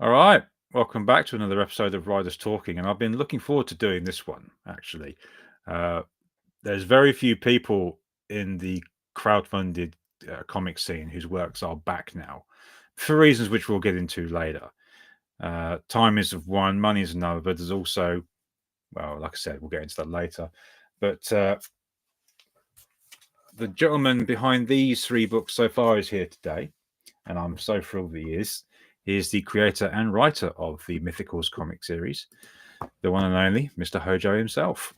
All right, welcome back to another episode of Riders Talking, and I've been looking forward to doing this one. Actually, uh, there's very few people in the crowdfunded comic scene whose works are back now, for reasons which we'll get into later. Time is of one, money is another, but there's also, well, like I said, we'll get into that later. But the gentleman behind these three books so far is here today, and I'm so thrilled he is. He is the creator and writer of the Mythicals comic series, the one and only Mr. Hojo himself.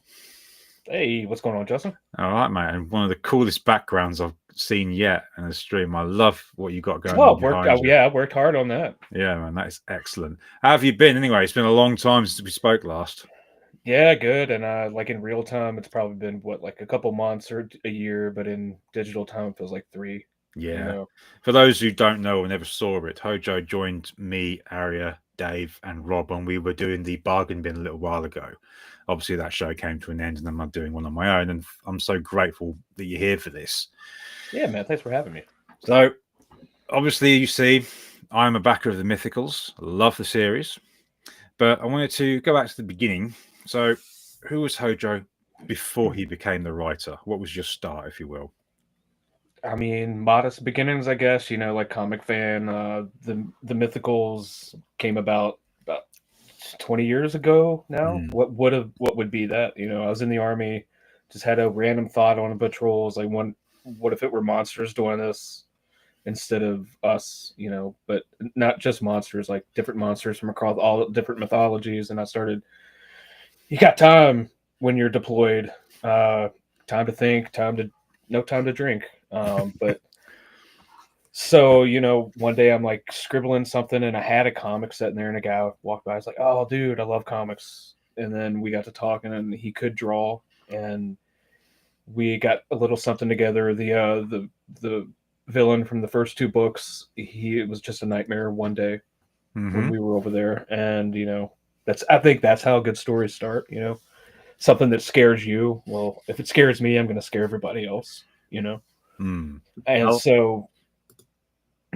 Hey, what's going on, Justin? All right, mate. And one of the coolest backgrounds I've seen yet in the stream. I love what you got going Well, on behind you. I worked hard on that. Yeah, man, that is excellent. How have you been anyway? It's been a long time since we spoke last. Yeah, good. And like in real time, it's probably been like a couple months or a year, but in digital time, it feels like three. You Yeah. know. For those who don't know or never saw it, Hojo joined me, Aria, Dave, and Rob when we were doing the bargain bin a little while ago. Obviously, that show came to an end, and I'm doing one on my own. And I'm so grateful that you're here for this. Yeah, man. Thanks for having me. So, obviously, you see, I'm a backer of the Mythicals. Love the series, but I wanted to go back to the beginning. So, who was Hojo before he became the writer? What was your start, if you will? I mean, modest beginnings, I guess. Like comic fan. The Mythicals came about 20 years ago now. Mm. What would be that? I was in the army, just had a random thought on a patrol. I was like, what if it were monsters doing this instead of us? But not just monsters, like different monsters from across all different mythologies. And I started. You got time when you're deployed. Uh, Time to think. No time to drink. But so, one day I'm like scribbling something and I had a comic sitting there and a guy walked by. I was like, oh, dude, I love comics. And then we got to talking and he could draw and we got a little something together. The villain from the first two books, it was just a nightmare one day when Mm-hmm. we were over there. And, I think that's how good stories start, something that scares you. Well, if it scares me, I'm going to scare everybody else. Mm. And How, so,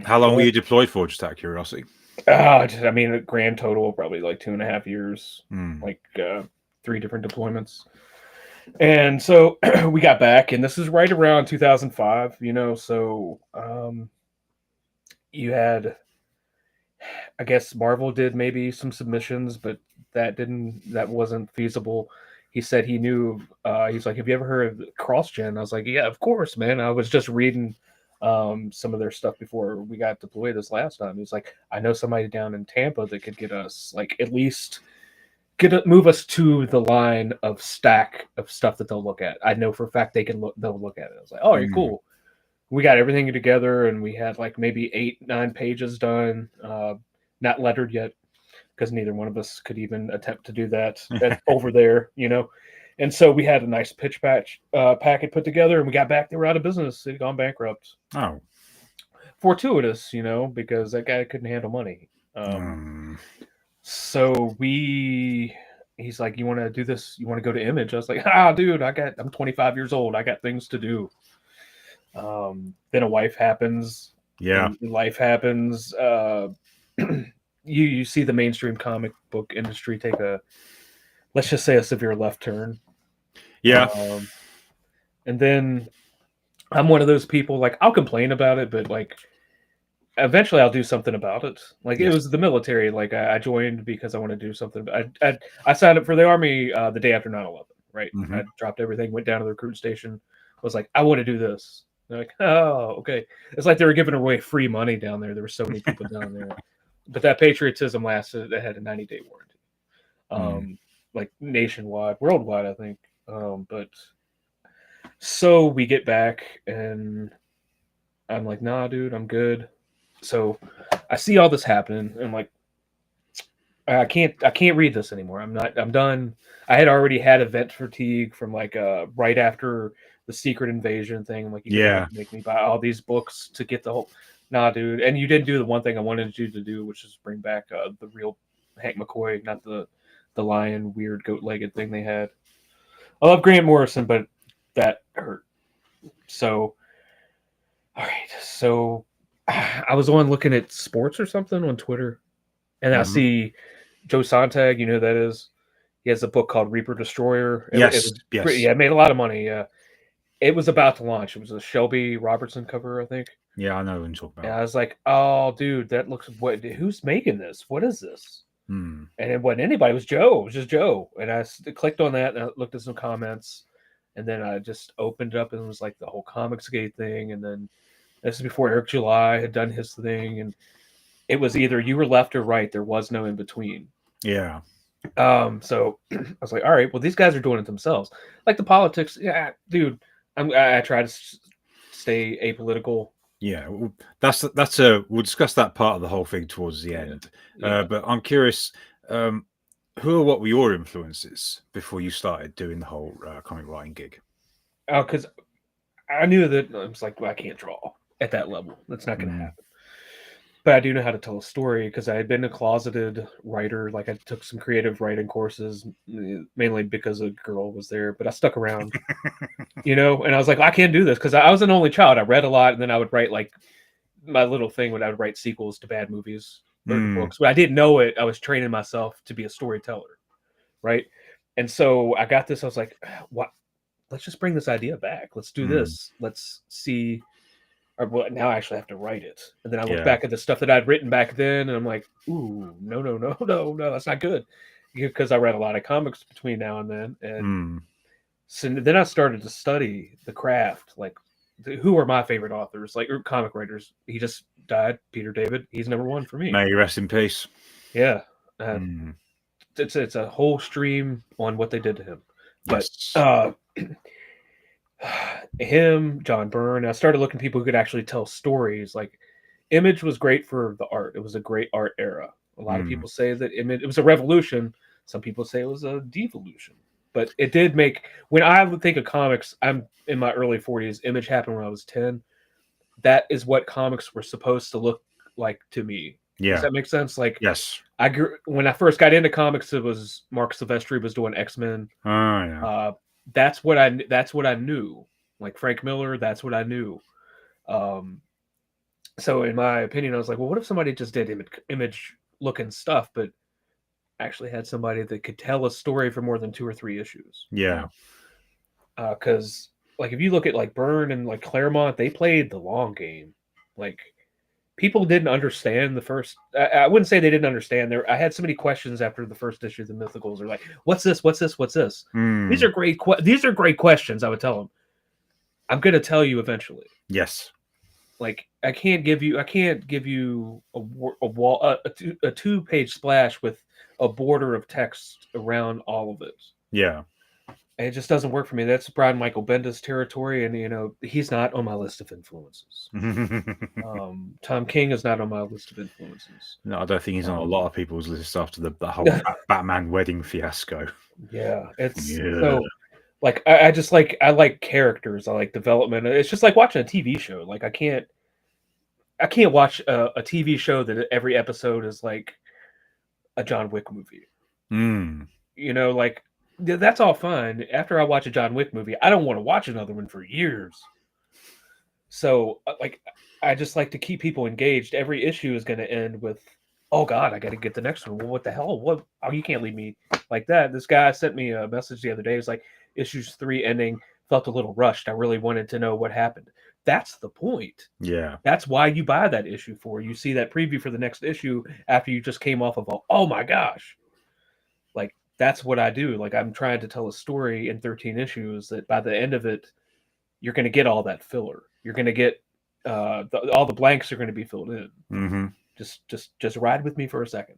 how long go were ahead. you deployed for, just out of curiosity? I mean, a grand total probably like 2.5 years, Mm. like three different deployments. And so we got back, and this is right around 2005. So you had, I guess, Marvel did maybe some submissions, but that wasn't feasible. He said he knew. He's like, "Have you ever heard of CrossGen?" I was like, "Yeah, of course, man. I was just reading some of their stuff before we got deployed this last time." He's like, "I know somebody down in Tampa that could get us like at least move us to the line of stack of stuff that they'll look at. I know for a fact they'll look at it." I was like, "Oh, you're Mm. cool." We got everything together, and we had like maybe 8-9 pages done, not lettered yet because neither one of us could even attempt to do that over there. And so we had a nice pitch packet put together, and we got back. They were out of business. They'd gone bankrupt. Oh. Fortuitous, because that guy couldn't handle money. Um, Mm. so he's like, "You want to do this? You want to go to Image?" I was like, dude, I'm 25 years old. I got things to do." Then a wife happens, Yeah. and life happens. You see the mainstream comic book industry take a, let's just say, a severe left turn. Yeah. Um, and then I'm one of those people, like, I'll complain about it, but like eventually I'll do something about it. Like, it Yes. was the military. Like, I joined because I want to do something. I signed up for the army the day after 9/11. Right, Mm-hmm. I dropped everything, went down to the recruit station. Was like, I want to do this. They're like, oh, okay. It's like they were giving away free money down there. There were so many people down there, but that patriotism lasted. They had a 90-day warranty, Mm. like nationwide, worldwide, I think. But so we get back, and I'm like, nah, dude, I'm good. So I see all this happening, and I'm like, I can't read this anymore. I'm done. I had already had event fatigue from like right after the secret invasion thing. I'm like, you're gonna have Yeah. to make me buy all these books to get the whole. Nah, dude. And you didn't do the one thing I wanted you to do, which is bring back the real Hank McCoy, not the lion weird goat legged thing they had. I love Grant Morrison, but that hurt. So all right. So I was on looking at sports or something on Twitter, And I Mhm. see Joe Sontag, you know who that is? He has a book called Reaper Destroyer. It Yes, was pretty, yes. yeah, it made a lot of money. Yeah, it was about to launch. It was a Shelby Robertson cover, I think. Yeah, I know what you're talking And about. I was like, "Oh, dude, that looks what? Who's making this? What is this?" Hmm. And it wasn't anybody. It was Joe. It was just Joe. And I clicked on that and I looked at some comments, and then I just opened it up and it was like the whole Comicsgate thing. And then this is before Eric July had done his thing, and it was either you were left or right. There was no in between. Yeah. So I was like, all right, well, these guys are doing it themselves. Like the politics, yeah, dude. I try to stay apolitical. Yeah, well, that's a we'll discuss that part of the whole thing towards the Yeah, end. yeah. But I'm curious, um, who or what were your influences before you started doing the whole comic writing gig? Oh, because I knew that I was like, well, I can't draw at that level. That's not going to Mm. happen. But I do know how to tell a story because I had been a closeted writer. Like I took some creative writing courses, mainly because a girl was there. But I stuck around, and I was like, I can't do this because I was an only child. I read a lot, and then I would write like my little thing when I would write sequels to bad movies or to Mm. books. But I didn't know it. I was training myself to be a storyteller, right? And so I got this. I was like, what? Let's just bring this idea back. Let's do Mm. this. Let's see. Or well, now I actually have to write it. And then I look Yeah. back at the stuff that I'd written back then, and I'm like, ooh, no, no, no, no, no, that's not good. Because I read a lot of comics between now and then. And Mm. so then I started to study the craft, like who are my favorite authors, like or comic writers. He just died, Peter David. He's number one for me. May you rest in peace. Yeah, uh, Mm. it's a whole stream on what they did to him. But Yes. him, John Byrne. I started looking at people who could actually tell stories. Like Image was great for the art. It was a great art era. A lot of Mm. people say that Image it was a revolution. Some people say it was a devolution. But it did make when I would think of comics, I'm in my early 40s. Image happened when I was 10. That is what comics were supposed to look like to me. Does Yeah. that make sense? Like Yes. I grew when I first got into comics, it was Mark Silvestri was doing X-Men. Oh yeah. Uh, that's what I knew. Like Frank Miller, that's what I knew. Um, so in my opinion, I was like, well, what if somebody just did image looking stuff, but actually had somebody that could tell a story for more than 2 or 3 issues? Yeah. Because like if you look at like Byrne and like Claremont, they played the long game. Like people didn't understand the first. I wouldn't say they didn't understand. There, I had so many questions after the first issue of the Mythicals. They're like, "What's this? What's this? What's this?" These Mm. are great. These are great questions. I would tell them. I'm going to tell you eventually. Yes. Like I can't give you a wall a 2-page splash with a border of text around all of it. Yeah. And it just doesn't work for me. That's Brian Michael Bendis territory, and he's not on my list of influences. Tom King is not on my list of influences. No, I don't think he's on a Um, lot of people's list after the whole Batman wedding fiasco. yeah, it's Yeah. so like I just like I like characters. I like development. It's just like watching a TV show. Like I can't watch a TV show that every episode is like a John Wick movie. Mm. Like that's all fine. After I watch a John Wick movie, I don't want to watch another one for years. So, like, I just like to keep people engaged. Every issue is going to end with, "Oh God, I got to get the next one." Well, what the hell? What? Oh, you can't leave me like that. This guy sent me a message the other day. It's like issues 3 ending felt a little rushed. I really wanted to know what happened. That's the point. Yeah. That's why you buy that issue for. You see that preview for the next issue after you just came off of oh my gosh. Like that's what I do. Like I'm trying to tell a story in 13 issues that by the end of it, you're going to get all that filler. You're going to get all the blanks are going to be filled in. Mm-hmm. Just ride with me for a second.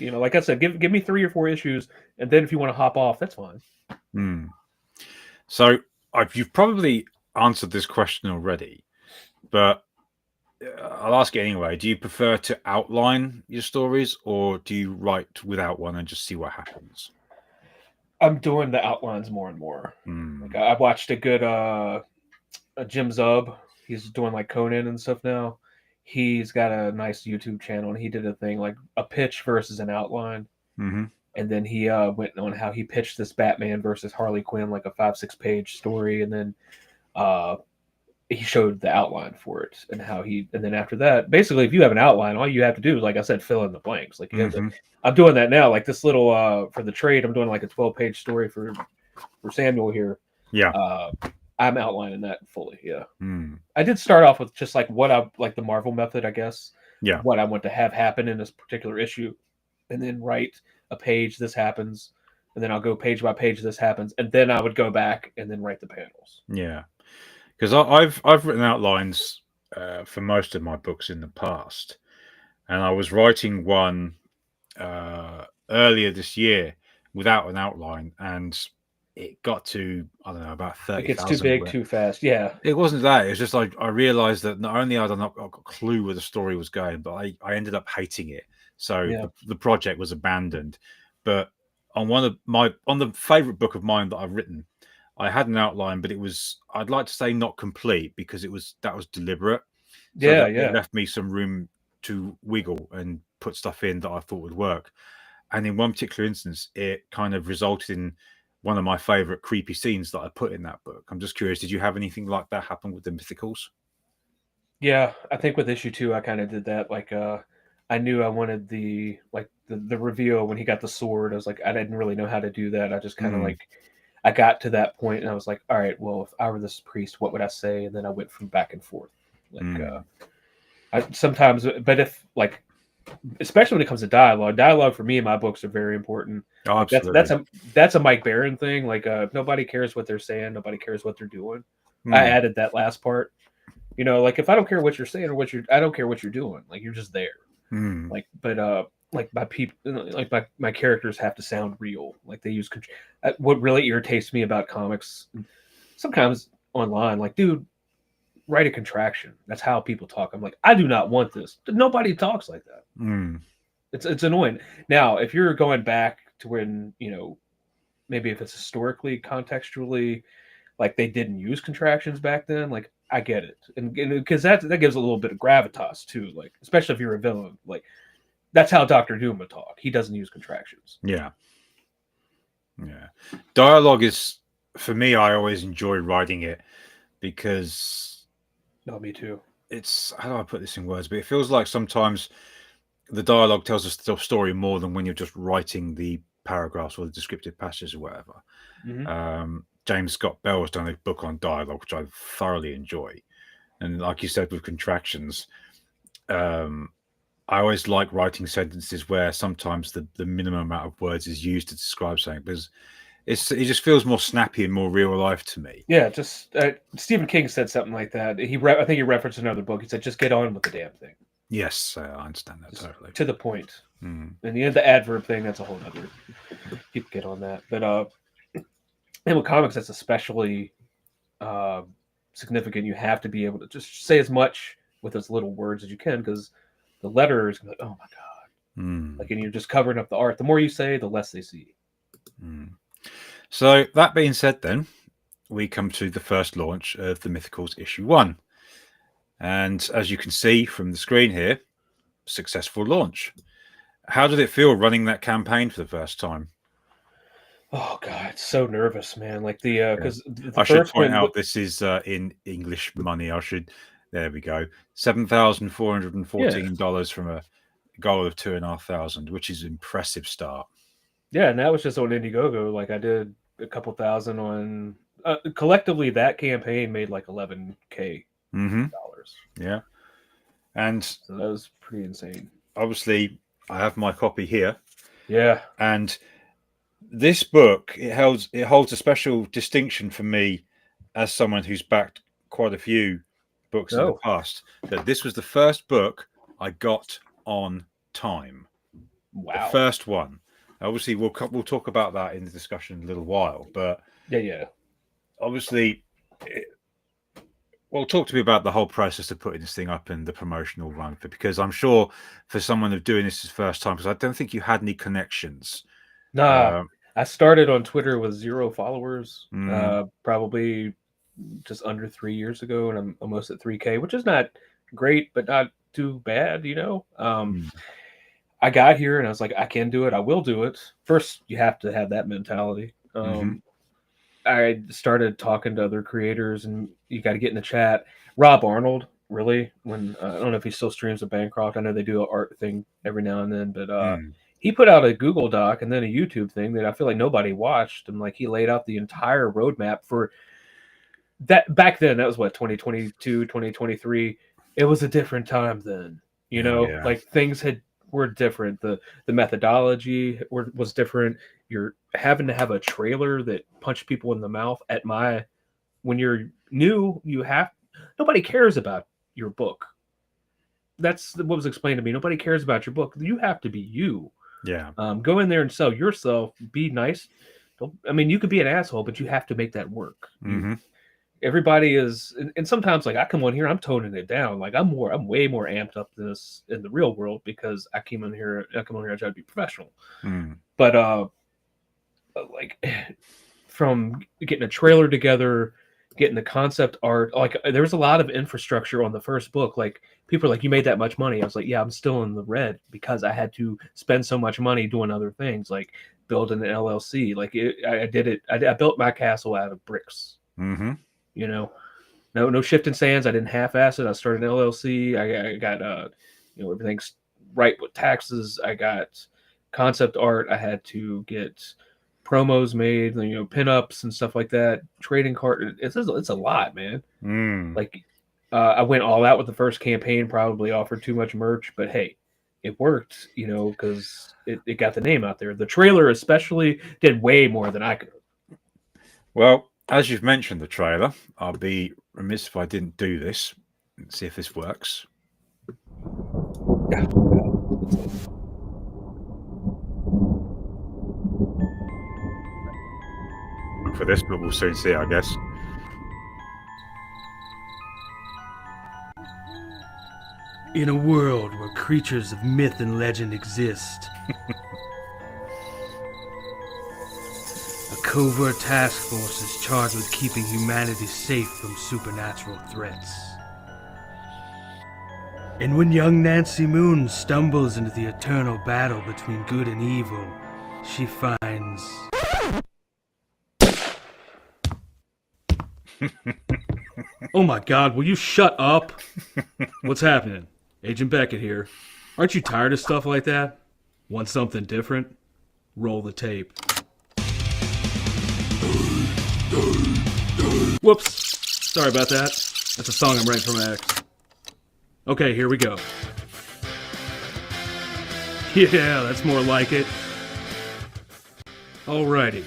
Like I said, give me 3 or 4 issues, and then if you want to hop off, that's fine. Mm. So you've probably answered this question already, but I'll ask it anyway. Do you prefer to outline your stories, or do you write without one and just see what happens? I'm doing the outlines more and more. Mm. Like I watched a good Jim Zub. He's doing like Conan and stuff now. He's got a nice YouTube channel, and he did a thing like a pitch versus an outline. Mm-hmm. And then he went on how he pitched this Batman versus Harley Quinn, like a 5-6 page story, and then he showed the outline for it and how and then after that, basically, if you have an outline, all you have to do is, like I said, fill in the blanks. Like you have to. Hmm. I'm doing that now. Like this little for the trade, I'm doing like a 12-page story for Samuel here. Yeah. Uh, I'm outlining that fully. Yeah, Mm. I did start off with just like what I like the Marvel method, I guess. Yeah. What I want to have happen in this particular issue, and then write a page. This happens, and then I'll go page by page. This happens, and then I would go back and then write the panels. Yeah. Because I've written outlines for most of my books in the past, and I was writing one earlier this year without an outline, and it got to, I don't know, about It gets too 30,000 big words. too fast. Yeah, It wasn't that. It was just like I realized that not only had I not got a clue where the story was going, but I ended up hating it. So yeah, the project was abandoned. But on the favorite book of mine that I've written, I had an outline, but it was, I'd like to say, not complete, because that was deliberate, so yeah, that it yeah. left me some room to wiggle and put stuff in that I thought would work. And in one particular instance, it kind of resulted in one of my favorite creepy scenes that I put in that book. I'm just curious, did you have anything like that happen with the Mythicals? Yeah, I think with issue 2, I kind of did that. Like, I knew I wanted the reveal when he got the sword. I was like, I didn't really know how to do that. I just kind of Mm, like, I got to that point and I was like, all right, well, if I were this priest, what would I say? And then I went from back and forth. Like, mm. I sometimes, but if like, especially when it comes to dialogue for me in my books are very important. Oh, Like absolutely. that's a Mike Barron thing. Like, nobody cares what they're saying, nobody cares what they're doing. I Mm, added that last part. You know, like if I don't care what you're saying or I don't care what you're doing. Like you're just there. mm. Like my people, like my characters have to sound real. Like they use. What really irritates me about comics, sometimes online, like dude, write a contraction. That's how people talk. I'm like, I do not want this. Nobody talks like that. Mm. It's annoying. Now, if you're going back to when maybe if it's historically contextually like they didn't use contractions back then, like I get it, and because that gives a little bit of gravitas too, like especially if you're a villain, like that's how Doctor Doom would talk. He doesn't use contractions. Yeah, yeah. Dialogue is, for me, I always enjoy writing it because No, me too. it's, how do I put this in words? But it feels like sometimes the dialogue tells a story more than when you're just writing the paragraphs or the descriptive passages or whatever. Hmm. James Scott Bell has done a book on dialogue, which I thoroughly enjoy. And like you said, with contractions, um, I always like writing sentences where sometimes the minimum amount of words is used to describe something, because it just feels more snappy and more real life to me. Yeah, just Stephen King said something like that. I think he referenced another book. He said, "Just get on with the damn thing, Yes, I understand that just totally. to the point." Mm. And the adverb thing, that's a whole other. People get on that, but and with comics, that's especially uh, significant. You have to be able to just say as much with as little words as you can because the letter is going to, oh my God. Mm. Like, and you're just covering up the art. The more you say, the less they see. Mm. So that being said, then we come to the first launch of the Mythicals issue 1, and as you can see from the screen here, successful launch. How did it feel running that campaign for the first time? Oh God, so nervous, man. Like the Yeah. because the I should first point one, out this is in English money. I should. There we go. yeah, $7,414 from a goal of 2,500, which is an impressive start. yeah, and that was just on Indiegogo. Like I did a couple thousand on collectively that campaign made like 11K Hmm. dollars. Yeah, and So that was pretty insane. obviously I have my copy here, Yeah. and this book, it holds a special distinction for me as someone who's backed quite a few books in the Oh, past. That this was the first book I got on time. The wow. first one. Obviously, we'll talk about that in the discussion in a little while. But Yeah, yeah. obviously, well, talk to me about the whole process of putting this thing up and the promotional run for, because I'm sure for someone of doing this his first time, because I don't think you had any connections. Nah, Uh, I started on Twitter with 0 followers, mm, probably just under 3 years ago, and I'm almost at 3K, which is not great, but not too bad, you know. mm, I got here and I was like, I can do it. I will do it. First, you have to have that mentality. mm-hmm, I started talking to other creators, and you got to get in the chat. Rob Arnold, really? When I don't know if he still streams at Bancroft. I know they do an art thing every now and then, but Mm. he put out a Google Doc and then a YouTube thing that I feel like nobody watched, and like he laid out the entire roadmap for that. Back then, that was what, 2022, 2023. It was a different time then. Oh yeah. Like things were different. The methodology was different. You're having to have a trailer that punched people in the mouth. When you're new, nobody cares about your book. That's what was explained to me. Nobody cares about your book. You have to be you. Yeah. Go in there and sell yourself. Be nice. You could be an asshole, but you have to make that work. Mm-hmm. Everybody is, and sometimes like I come on here, I'm toning it down. Like I'm way more amped up than this in the real world because I come on here, I try to be professional. Mm. But like from getting a trailer together, getting the concept art, like there was a lot of infrastructure on the first book. Like people are like, "You made that much money?" I was like, "Yeah, I'm still in the red because I had to spend so much money doing other things, like building an LLC. Like I did it. I built my castle out of bricks. Mm-hmm. No shifting sands. I didn't half-ass it. I started an LLC. I got everything's right with taxes. I got concept art. I had to get promos made, pinups and stuff like that. Trading card. It's a lot, man. Mm. Like I went all out with the first campaign. Probably offered too much merch, but hey, it worked. Because it got the name out there. The trailer especially did way more than I could. Well, as you've mentioned the trailer, I'll be remiss if I didn't do this. Let's see if this works. For this, but we'll soon see, I guess. In a world where creatures of myth and legend exist, a covert task force is charged with keeping humanity safe from supernatural threats. And when young Nancy Moon stumbles into the eternal battle between good and evil, she finds... Oh my God, will you shut up? What's happening? Agent Beckett here. Aren't you tired of stuff like that? Want something different? Roll the tape. Whoops. Sorry about that. That's a song I'm writing for my ex. Okay, here we go. Yeah, that's more like it. Alrighty.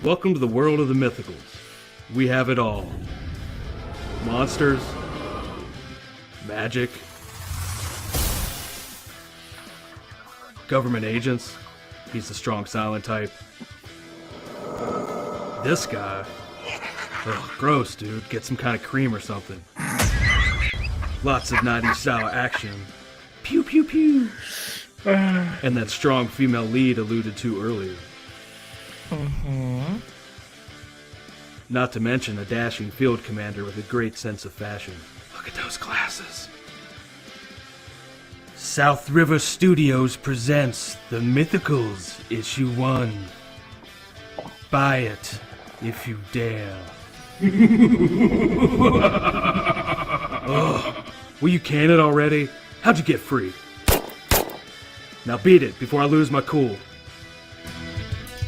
Welcome to the world of the mythicals. We have it all. Monsters. Magic. Government agents. He's the strong silent type. This guy. Ugh, gross, dude. Get some kind of cream or something. Lots of 90s style action. Pew pew pew. And that strong female lead alluded to earlier. Not to mention a dashing field commander with a great sense of fashion. Look at those glasses. South River Studios presents The Mythicals, Issue 1. Buy it, if you dare. Ugh. Will you can it already? How'd you get free? Now beat it before I lose my cool.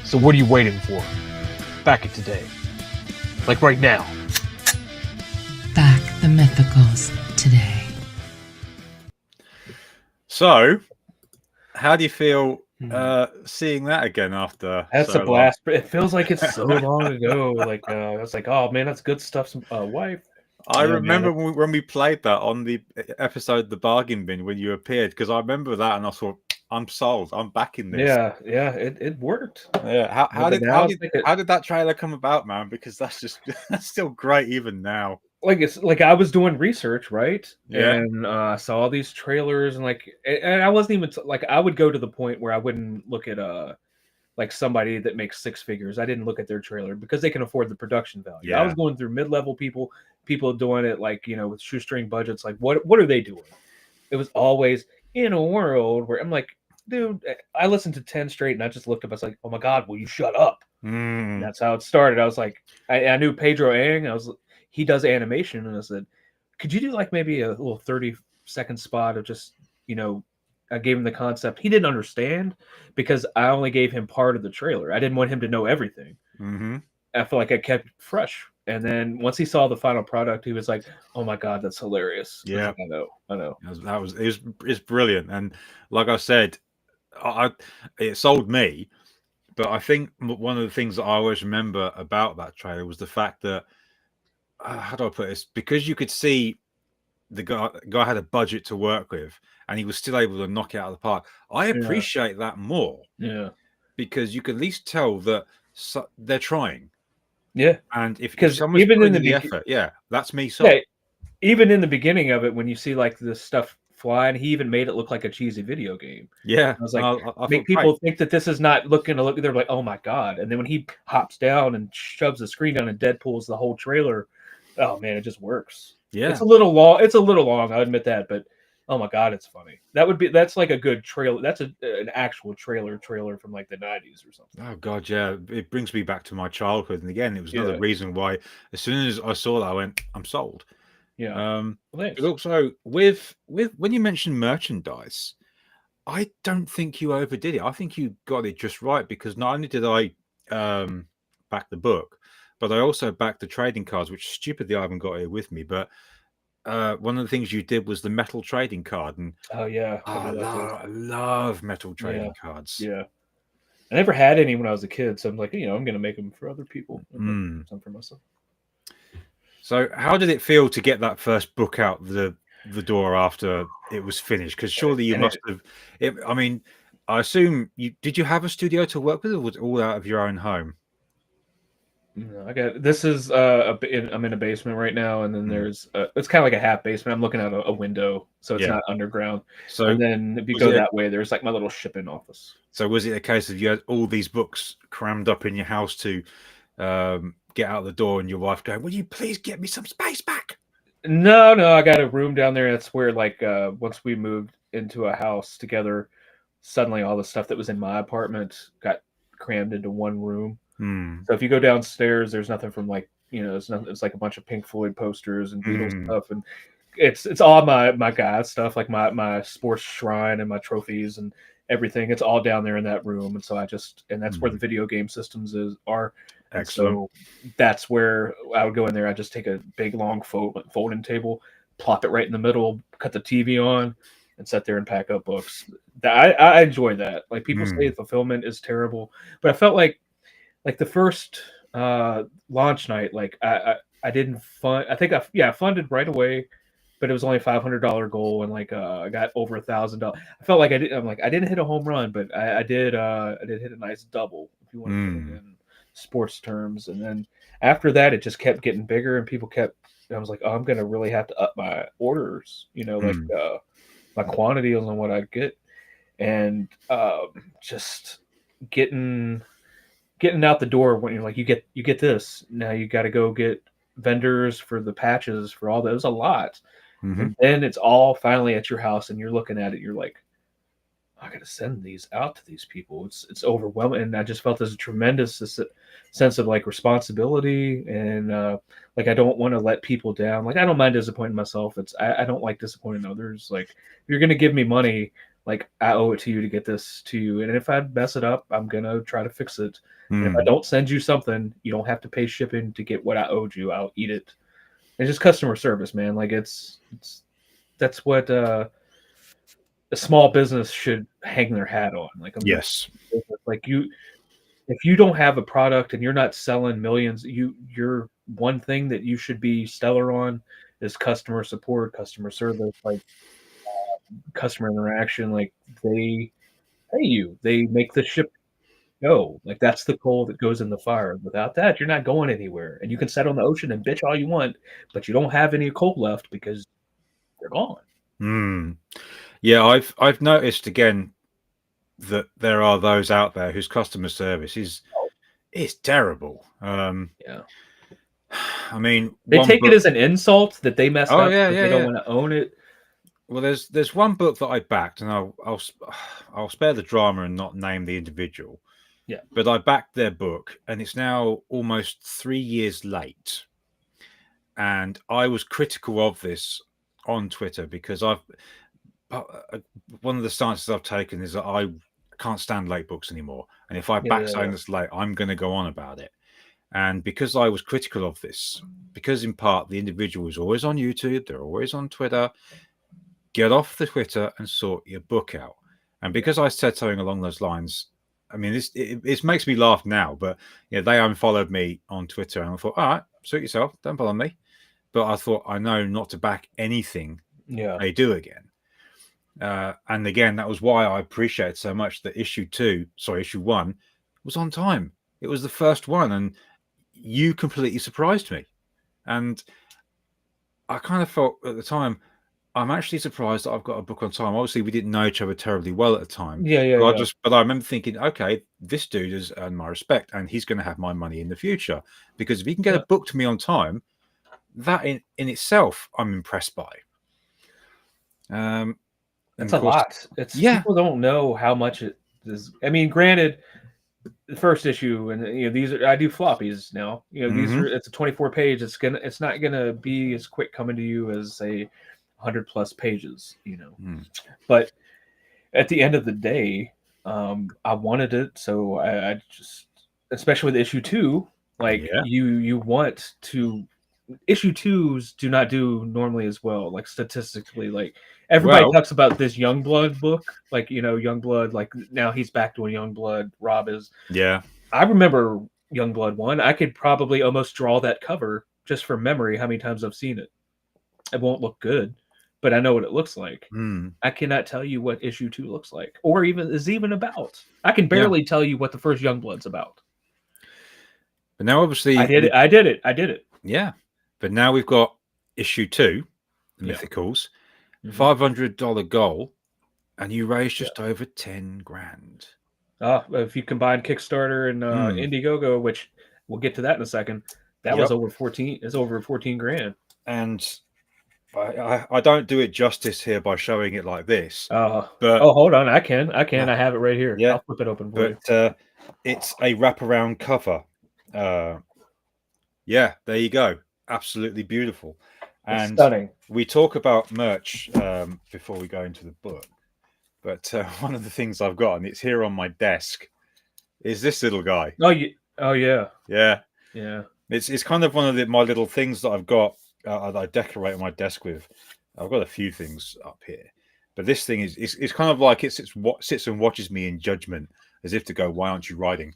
So what are you waiting for? Back it today. Like right now. Back the Mythicals today. So, how do you feel seeing that again after? That's so a blast. It feels like it's so long ago. Like I was like, oh man, that's good stuff. Wife. I Yeah, remember man. when we played that on the episode The Bargain Bin when you appeared, because I remember that and I thought, I'm sold. I'm back in this. Yeah, it worked. Yeah. How But did now it's like how did that trailer come about, man? Because that's still great even now. it's like I was doing research, right? Yeah. And I saw all these trailers, and I wasn't even like I would go to the point where I wouldn't look at like somebody that makes six figures. I didn't look at their trailer because they can afford the production value. Yeah. I was going through mid-level people doing it like with shoestring budgets. Like what are they doing? It was always in a world where I'm like, dude, I listened to 10 straight and I just looked up. I was like, oh my God, will you shut up? Mm. That's how it started. I was like, I knew Pedro Ang. He does animation, and I said, could you do like maybe a little 30-second spot of just, I gave him the concept. He didn't understand because I only gave him part of the trailer. I didn't want him to know everything. Mm-hmm. I feel like I kept it fresh. And then once he saw the final product, he was like, "Oh my god, that's hilarious!" I was Yeah. like, I know. It's brilliant, and like I said, it sold me. But I think one of the things that I always remember about that trailer was the fact that how do I put this? Because you could see the guy had a budget to work with, and he was still able to knock it out of the park. I appreciate that more. Yeah, because you can at least tell that they're trying. yeah. And if Because someone's even in putting in the the effort, yeah, that's me sold. yeah, even in the beginning of it, when you see like this stuff flying, he even made it look like a cheesy video game. Yeah, I was like, I make thought, people think that this is not looking to look. They're like, oh my god! And then when he hops down and shoves the screen down and Deadpool's the whole trailer, oh man, it just works. yeah, It's a little long. It's a little long. I admit that, but oh my god, it's funny. That's like a good trailer. That's an actual trailer from like the 90s or something. oh god, yeah, it brings me back to my childhood. And again, it was another Yeah. reason why, as soon as I saw that, I went, I'm sold. Yeah. Well, Thanks. but also with when you mentioned merchandise, I don't think you overdid it. I think you got it just right, because not only did I back the book, but I also backed the trading cards, which stupidly I haven't got here with me. But one of the things you did was the metal trading card, and Oh yeah. I love metal trading cards. Yeah. I never had any when I was a kid, so I'm like, I'm gonna make them for other people. Some for myself. So, how did it feel to get that first book out the door after it was finished? Because surely you must have. I mean, I assume did you have a studio to work with, or was it all out of your own home? No, this is I'm in a basement right now, and then there's it's kind of like a half basement. I'm looking out a window, so it's not underground. So, and then if you go that way, there's like my little shipping office. So was it a case of you had all these books crammed up in your house to get out the door, and your wife going, "Will you please get me some space back?" No, I got a room down there. That's where like once we moved into a house together, suddenly all the stuff that was in my apartment got crammed into one room. So if you go downstairs, there's nothing from like it's nothing. It's like a bunch of Pink Floyd posters and Beatles stuff, and it's all my God stuff, like my sports shrine and my trophies and everything. It's all down there in that room, and so that's where the video game systems are. Excellent. So that's where I would go in there. I just take a big long folding table, plop it right in the middle, cut the TV on, and sit there and pack up books. I enjoy that. Like people say, fulfillment is terrible, but I felt like the first launch night, like I didn't fund. I think I funded right away, but it was only $500 goal, and like I got over $1,000. I felt like I didn't hit a home run, but I did hit a nice double, if you want to put it in sports terms. And then after that, it just kept getting bigger, and people kept. I was like, oh, I'm gonna really have to up my orders, like my quantity on what I get, and just getting out the door when you're like, you get this, now you got to go get vendors for the patches for all that. It was a lot. And then it's all finally at your house, and you're looking at it, you're like, I got to send these out to these people. It's overwhelming. And I just felt this tremendous sense of like responsibility, and like I don't want to let people down. Like I don't mind disappointing myself. I don't like disappointing others. Like if you're gonna give me money, like I owe it to you to get this to you. And if I mess it up, I'm gonna try to fix it. And if I don't send you something, you don't have to pay shipping to get what I owed you. I'll eat it. It's just customer service, man. Like that's what a small business should hang their hat on. Like yes, like if you don't have a product and you're not selling millions, you're one thing that you should be stellar on is customer support, customer service, like customer interaction. Like they pay you, they make the ship go. Like that's the coal that goes in the fire. Without that, you're not going anywhere. And you can sit on the ocean and bitch all you want, but you don't have any coal left because they're gone. Yeah, I've noticed again that there are those out there whose customer service is terrible. Yeah. I mean, they take it as an insult that they messed up. Yeah, they don't want to own it. Well, there's one book that I backed, and I'll spare the drama and not name the individual. Yeah. But I backed their book, and it's now almost 3 years late. And I was critical of this on Twitter because one of the stances I've taken is that I can't stand late books anymore. And if I back something that's late, I'm going to go on about it. And because I was critical of this, because in part the individual is always on YouTube, they're always on Twitter, get off the Twitter and sort your book out. And because I said something along those lines, I mean, it makes me laugh now, but they unfollowed me on Twitter, and I thought, all right, suit yourself, don't bother me. But I thought, I know not to back anything they do again. And again, that was why I appreciate so much that issue 1 was on time. It was the first one, and you completely surprised me. And I kind of felt at the time, I'm actually surprised that I've got a book on time. Obviously, we didn't know each other terribly well at the time. But I remember thinking, okay, this dude has earned my respect, and he's going to have my money in the future. Because if he can get a book to me on time, that in itself, I'm impressed by. It's a lot. People don't know how much it is. I mean, granted, the first issue, and I do floppies now. It's a 24 page. It's not gonna be as quick coming to you as say 100+ pages. But at the end of the day, I wanted it, so I just, especially with issue 2, you want to. Issue 2s do not do normally as well, like statistically. Like everybody talks about this Youngblood book, like Youngblood, like now he's back doing Youngblood. Rob is. Yeah. I remember Youngblood 1. I could probably almost draw that cover just from memory. How many times I've seen it? It won't look good, but I know what it looks like. I cannot tell you what issue 2 looks like, or is even about. I can barely tell you what the first Youngblood's about. But now, obviously, I did it. Yeah. But now we've got issue 2, the Mythicals, $500 goal, and you raised just over 10 grand. If you combine Kickstarter and Indiegogo, which we'll get to that in a second, that was over 14. It's over 14 grand. And I don't do it justice here by showing it like this. But hold on, I can. I have it right here. Yeah, I'll flip it open for you. It's a wraparound cover. Yeah, there you go. Absolutely beautiful. And stunning. We talk about merch before we go into the book, but one of the things I've got, and it's here on my desk, is this little guy. Oh yeah. It's kind of one of my little things that I've got that I decorate on my desk with. I've got a few things up here, but this thing is kind of like it sits and watches me in judgment, as if to go, "Why aren't you writing?"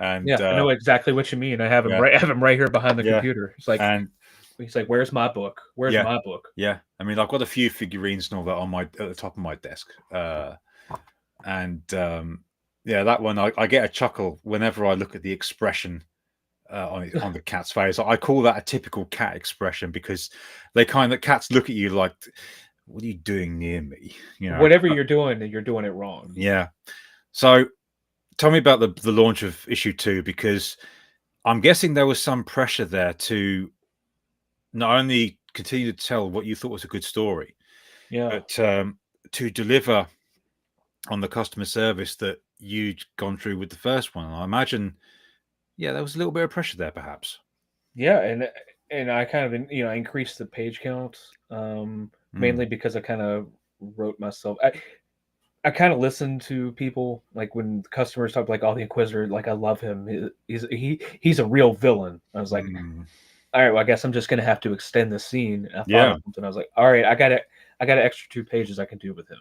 And I know exactly what you mean. I have him right here behind the computer. It's like, and he's like, "Where's my book? Where's my book?" Yeah, I mean, I've got a few figurines and all that at the top of my desk, that one I get a chuckle whenever I look at the expression on the cat's face. I call that a typical cat expression, because cats look at you like, "What are you doing near me?" Whatever you're doing it wrong. Yeah. So tell me about the launch of issue 2, because I'm guessing there was some pressure there to not only continue to tell what you thought was a good story, but to deliver on the customer service that you'd gone through with the first one. And I imagine, there was a little bit of pressure there, perhaps. Yeah, and I kind of increased the page count, mainly because I kind of wrote myself. I kind of listen to people, like when customers talk like, "Oh, the Inquisitor, like I love him. He's a real villain." I was like, "All right, well, I guess I'm just gonna have to extend the scene." And I thought of something. I was like, "All right, I got an extra 2 pages I can do with him."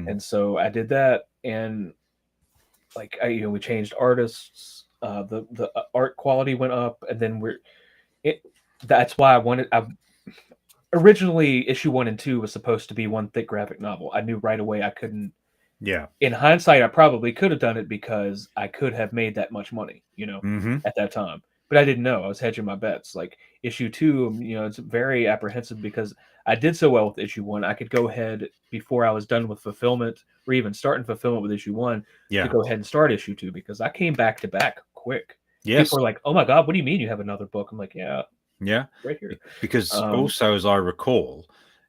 And so I did that, and like we changed artists. The art quality went up, and then that's why originally issue 1 and 2 was supposed to be one thick graphic novel. I knew right away I couldn't. Yeah. In hindsight, I probably could have done it because I could have made that much money, at that time. But I didn't know. I was hedging my bets. Like issue 2, it's very apprehensive because I did so well with issue 1. I could go ahead before I was done with fulfillment, or even starting fulfillment with issue 1, to go ahead and start issue 2, because I came back to back quick. Yes. People were like, "Oh my God, what do you mean you have another book?" I'm like, "Yeah, yeah, right here." Because also, as I recall,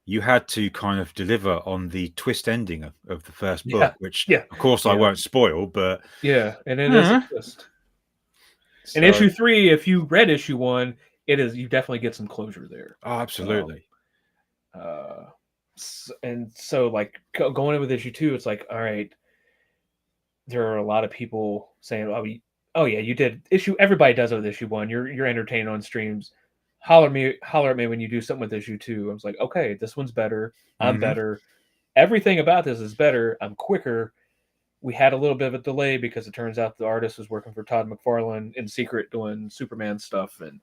you had to kind of deliver on the twist ending of the first Yeah, book, which, yeah, of course, I yeah. won't spoil, but Yeah, and it is a twist. In so, issue 3, if you read issue 1, you definitely get some closure there. oh, absolutely. And so, like, going in with issue 2, it's like, all right, there are a lot of people saying, "Oh yeah, you did issue." Everybody does it with issue 1. You're entertained on streams. Holler at me when you do something with issue 2. I was like, okay, this one's better. I'm Mhm. better. Everything about this is better. I'm quicker. We had a little bit of a delay because it turns out the artist was working for Todd McFarlane in secret doing Superman stuff, and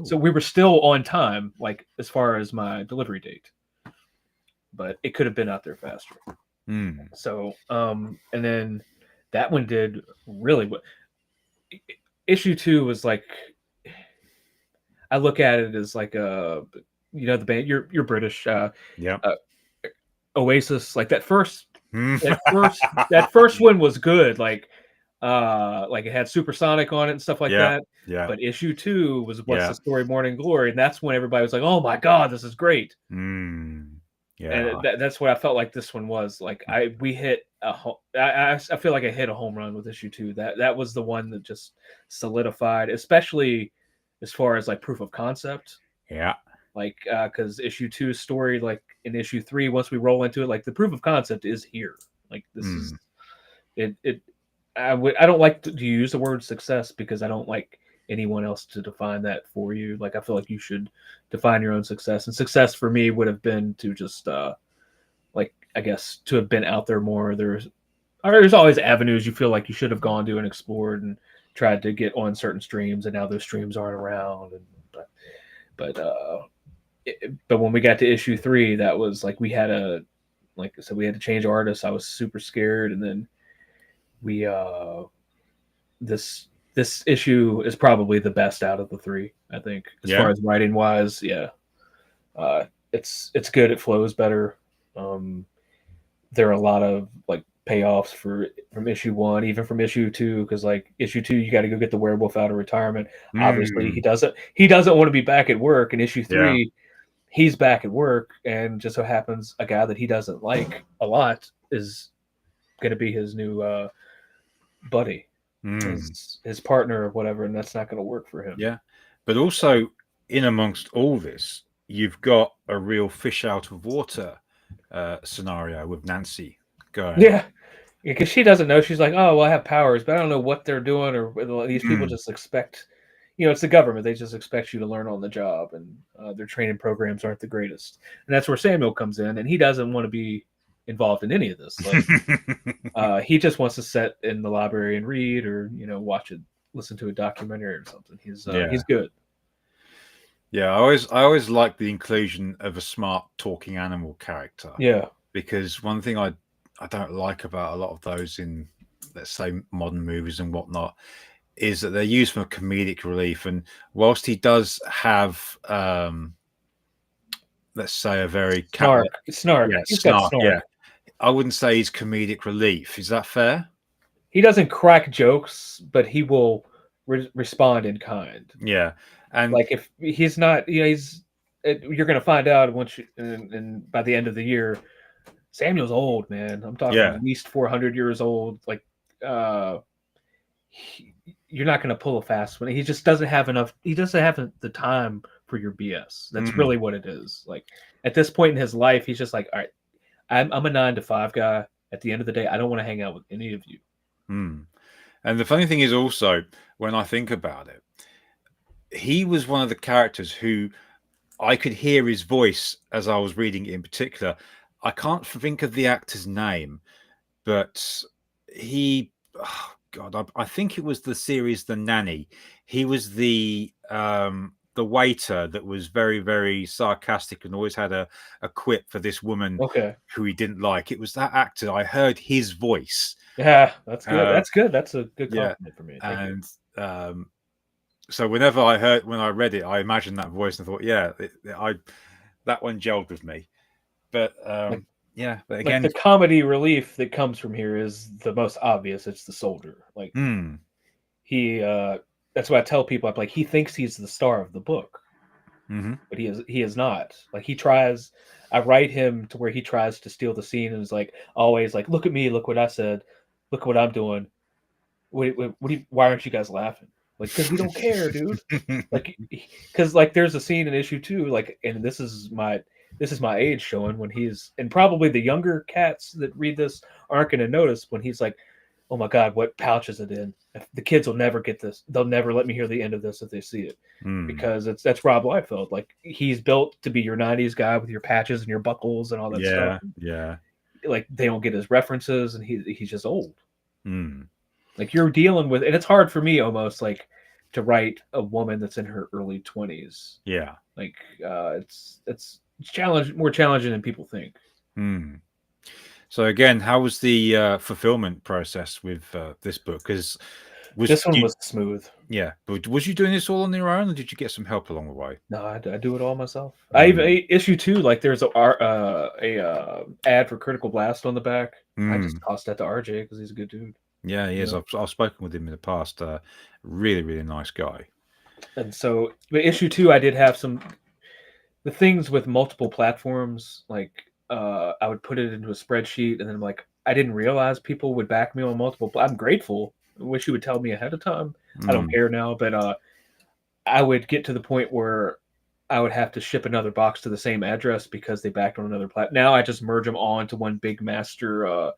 so Oh, we were still on time, like as far as my delivery date. But it could have been out there faster. mm. So, and then that one did really well. Issue 2 was like, I look at it as like the band. You're British. Yeah. Uh, Oasis, like that first Mm. that first one was good. Like it had Supersonic on it and stuff like Yeah, that. yeah, But issue 2 was What's yeah. the Story, Morning Glory, and that's when everybody was like, "Oh my god, this is great!" Yeah, And that's what I felt like this one was. Like we hit I feel like I hit a home run with issue 2. That was the one that just solidified, especially as far as like proof of concept. yeah. Like because issue 2's story, like in issue 3, once we roll into it, like the proof of concept is here. Like this is it. I don't like to use the word success because I don't like anyone else to define that for you. Like I feel like you should define your own success, and success for me would have been to just like, I guess, to have been out there more. There's always avenues you feel like you should have gone to and explored and tried to get on certain streams, and now those streams aren't around. But when we got to issue 3, that was like we had to change artists. I was super scared, and then we this issue is probably the best out of the 3, I think, as far as writing wise. Yeah, it's good. It flows better. There are a lot of like payoffs from issue 1, even from issue 2, because like issue 2, you got to go get the werewolf out of retirement. Obviously, he doesn't want to be back at work. In issue 3, he's back at work, and just so happens a guy that he doesn't like a lot is going to be his new buddy, his partner or whatever, and that's not going to work for him. Yeah, but also in amongst all this, you've got a real fish out of water scenario with Nancy going. Yeah, because she doesn't know. She's like, "Oh, well, I have powers, but I don't know what they're doing, or these people just expect." It's the government. They just expect you to learn on the job, and their training programs aren't the greatest. And that's where Samuel comes in, and he doesn't want to be involved in any of this. Like, he just wants to sit in the library and read, or listen to a documentary or something. He's good. Yeah, I always like the inclusion of a smart talking animal character. Yeah, because one thing I don't like about a lot of those in, let's say, modern movies and whatnot, is that they're used for comedic relief. And whilst he does have, let's say, a very snark. Yeah, He's got snark. Yeah, I wouldn't say he's comedic relief. Is that fair? He doesn't crack jokes, but he will respond in kind. Yeah, and like if he's not, you're going to find out once and by the end of the year, Samuel's old, man. I'm talking at least 400 years old. Like, you're not going to pull a fast one. He just doesn't have enough. He doesn't have the time for your BS. That's really what it is. Like at this point in his life, he's just like, all right, I'm a 9-to-5 guy. At the end of the day, I don't want to hang out with any of you. And the funny thing is also, when I think about it, he was one of the characters who I could hear his voice as I was reading it in particular. I can't think of the actor's name, but he, oh God, I think it was the series The Nanny. He was the waiter that was very, very sarcastic and always had a quip for this woman who he didn't like. It was that actor. I heard his voice. Yeah, that's good. That's good. That's a good compliment for me. Thank you. So when I read it, I imagined that voice and thought, that one gelled with me. But but again, like the comedy relief that comes from here is the most obvious. It's the soldier. Like he, that's what I tell people. I'm like, he thinks he's the star of the book. Mm-hmm. but he is not. Like he tries. I write him to where he tries to steal the scene and is like always like, look at me, look what I said, look what I'm doing. Why aren't you guys laughing? Like, because we don't care, dude. Like, because like there's a scene in issue 2, like, and this is my age showing when he's, and probably the younger cats that read this aren't going to notice when he's like, oh my god, what pouch is it in? The kids will never get this. They'll never let me hear the end of this if they see it, because that's Rob Liefeld. Like he's built to be your '90s guy with your patches and your buckles and all that stuff. Yeah. Like they don't get his references, and he's just old. Mm. Like you're dealing with, and it's hard for me almost like to write a woman that's in her early 20s. Yeah. Like it's more challenging than people think. Mm. So again, how was the fulfillment process with this book? Because this one was smooth. Yeah, but was you doing this all on your own, or did you get some help along the way? No, I do it all myself. I even issue 2, like there's a ad for Critical Blast on the back. I just tossed that to RJ because he's a good dude. Yeah, he is. I've spoken with him in the past. Really, really nice guy. And so, but issue 2, I did have the things with multiple platforms. Like I would put it into a spreadsheet, and then I'm like, I didn't realize people would back me on multiple. I'm grateful. I wish you would tell me ahead of time. I don't care now, but I would get to the point where I would have to ship another box to the same address because they backed on another platform. Now I just merge them all into one big master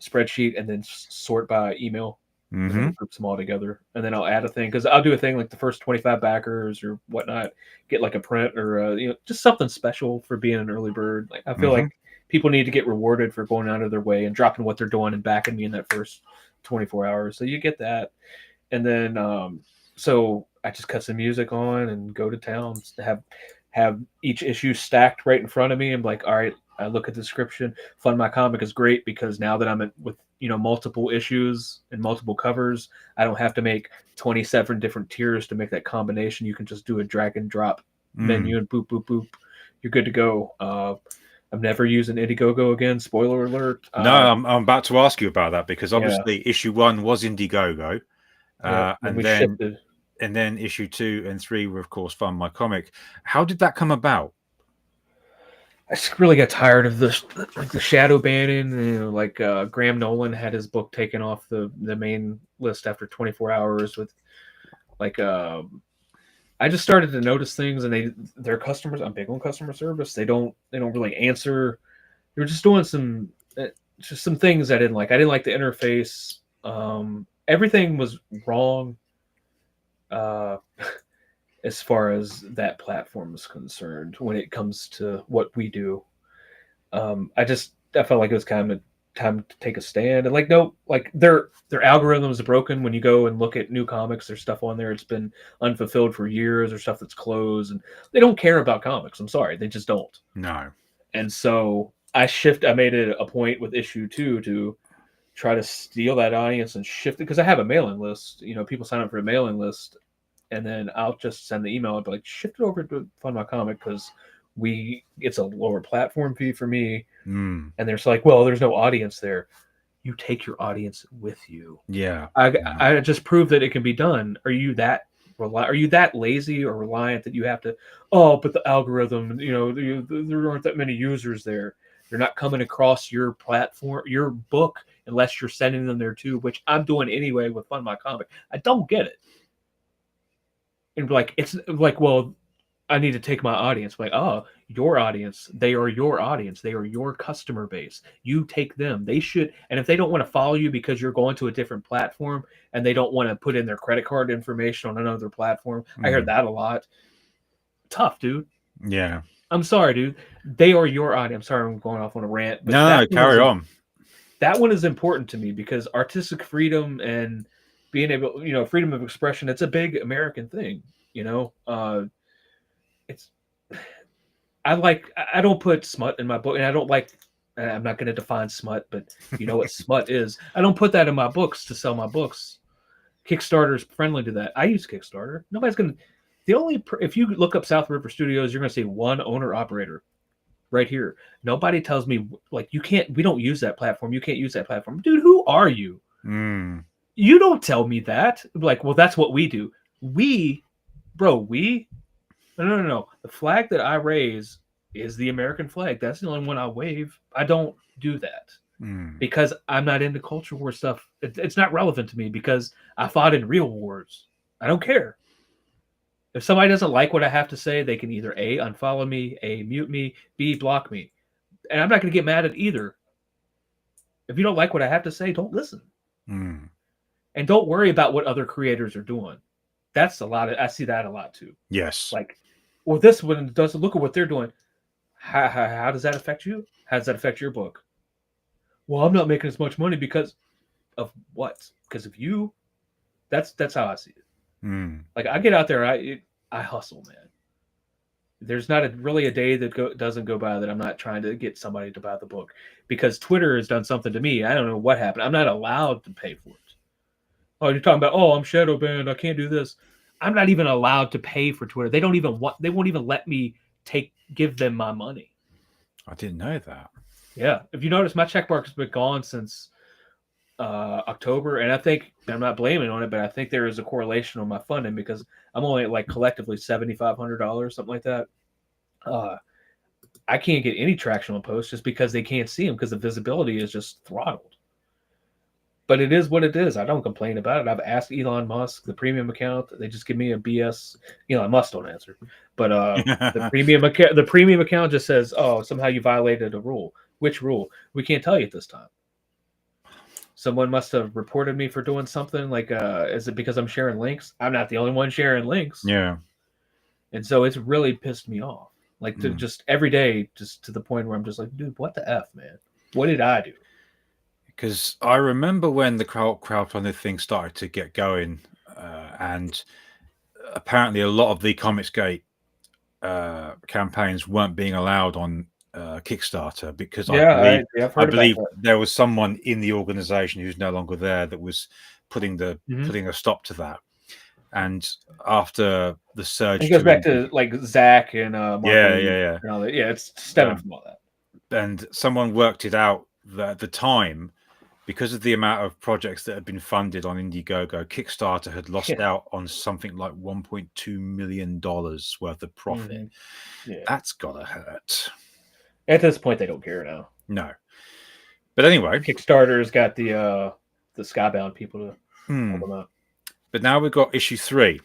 spreadsheet and then sort by email. And groups them all together, and then I'll add a thing because I'll do a thing like the first 25 backers or whatnot, get like a print or just something special for being an early bird. Like I feel like people need to get rewarded for going out of their way and dropping what they're doing and backing me in that first 24 hours. So you get that, and then so I just cut some music on and go to town. Have each issue stacked right in front of me. I'm like, all right. I look at the description. Fund My Comic is great because now that I'm with multiple issues and multiple covers, I don't have to make 27 different tiers to make that combination. You can just do a drag and drop menu and boop boop boop. You're good to go. I'm never using Indiegogo again. Spoiler alert. No, I'm about to ask you about that because obviously issue 1 was Indiegogo, and then issue 2 and 3 were of course Fund My Comic. How did that come about? I just really got tired of the shadow banning. Like Graham Nolan had his book taken off the main list after 24 hours. With like, I just started to notice things, and their customers. I'm big on customer service. They don't really answer. They're just doing some things I didn't like. I didn't like the interface. Everything was wrong. As far as that platform is concerned, when it comes to what we do, I felt like it was kind of time to take a stand. And their algorithm is broken. When you go and look at new comics, there's stuff on there it's been unfulfilled for years, or stuff that's closed, and they don't care about comics. I'm sorry, they just don't. No. And so I made it a point with issue 2 to try to steal that audience and shift it, because I have a mailing list. People sign up for a mailing list. And then I'll just send the email and be like, shift it over to Fund My Comic because it's a lower platform fee for me. And they're like, well, there's no audience there. You take your audience with you. Yeah. I just proved that it can be done. Are you that lazy or reliant that you have to? Oh, but the algorithm, there aren't that many users there. They're not coming across your platform, your book, unless you're sending them there too, which I'm doing anyway with Fund My Comic. I don't get it. And it's like, well, I need to take my audience. Like, oh, your audience. They are your audience. They are your customer base. You take them. They should. And if they don't want to follow you because you're going to a different platform and they don't want to put in their credit card information on another platform, I heard that a lot. Tough, dude. Yeah. I'm sorry, dude. They are your audience. I'm sorry, I'm going off on a rant. But no, carry on. That one is important to me because artistic freedom and being able, freedom of expression, it's a big American thing, I don't put smut in my book, and I'm not going to define smut, but you know what smut is. I don't put that in my books to sell my books. Kickstarter is friendly to that. I use Kickstarter. Nobody's going to, if you look up South River Studios, you're going to see one owner operator right here. Nobody tells me we don't use that platform. You can't use that platform. Dude, who are you? You don't tell me that. Like, well, that's what we do. No. The flag that I raise is the American flag. That's the only one I wave. I don't do that because I'm not into culture war stuff. It's not relevant to me because I fought in real wars. I don't care. If somebody doesn't like what I have to say, they can either A, unfollow me, A, mute me, B, block me. And I'm not going to get mad at either. If you don't like what I have to say, don't listen. And don't worry about what other creators are doing. That's a lot. I see that a lot too. Yes. Like, well, this one doesn't look at what they're doing. How does that affect you? How does that affect your book? Well, I'm not making as much money because of what? Because of you? That's how I see it. Like, I get out there, I hustle, man. There's not really a day that doesn't go by that I'm not trying to get somebody to buy the book because Twitter has done something to me. I don't know what happened. I'm not allowed to pay for it. Oh, you're talking about, oh, I'm shadow banned. I can't do this. I'm not even allowed to pay for Twitter. They won't even let me give them my money. I didn't know that. Yeah. If you notice, my check mark has been gone since October. And I think, I'm not blaming on it, but I think there is a correlation on my funding because I'm only at like collectively $7,500, something like that. I can't get any traction on posts just because they can't see them because the visibility is just throttled. But it is what it is. I don't complain about it. I've asked Elon Musk, the premium account. They just give me a BS. Elon Musk don't answer. But the premium account just says, "Oh, somehow you violated a rule." Which rule? We can't tell you at this time. Someone must have reported me for doing something. Like, is it because I'm sharing links? I'm not the only one sharing links. Yeah. And so it's really pissed me off. Like, to just every day, just to the point where I'm just like, dude, what the F, man? What did I do? Because I remember when the crowdfunding thing started to get going, and apparently a lot of the Comicsgate campaigns weren't being allowed on Kickstarter because I believe there was someone in the organization who's no longer there that was putting a stop to that. And after the surge, it goes back to like Zach and Mark yeah, and all that. Yeah, it's stemming from all that. And someone worked it out that at the time, because of the amount of projects that had been funded on Indiegogo, Kickstarter had lost out on something like $1.2 million worth of profit. Yeah. That's gotta hurt. At this point, they don't care now. No. But anyway, Kickstarter's got the skybound people to hold them up. But now we've got issue 3.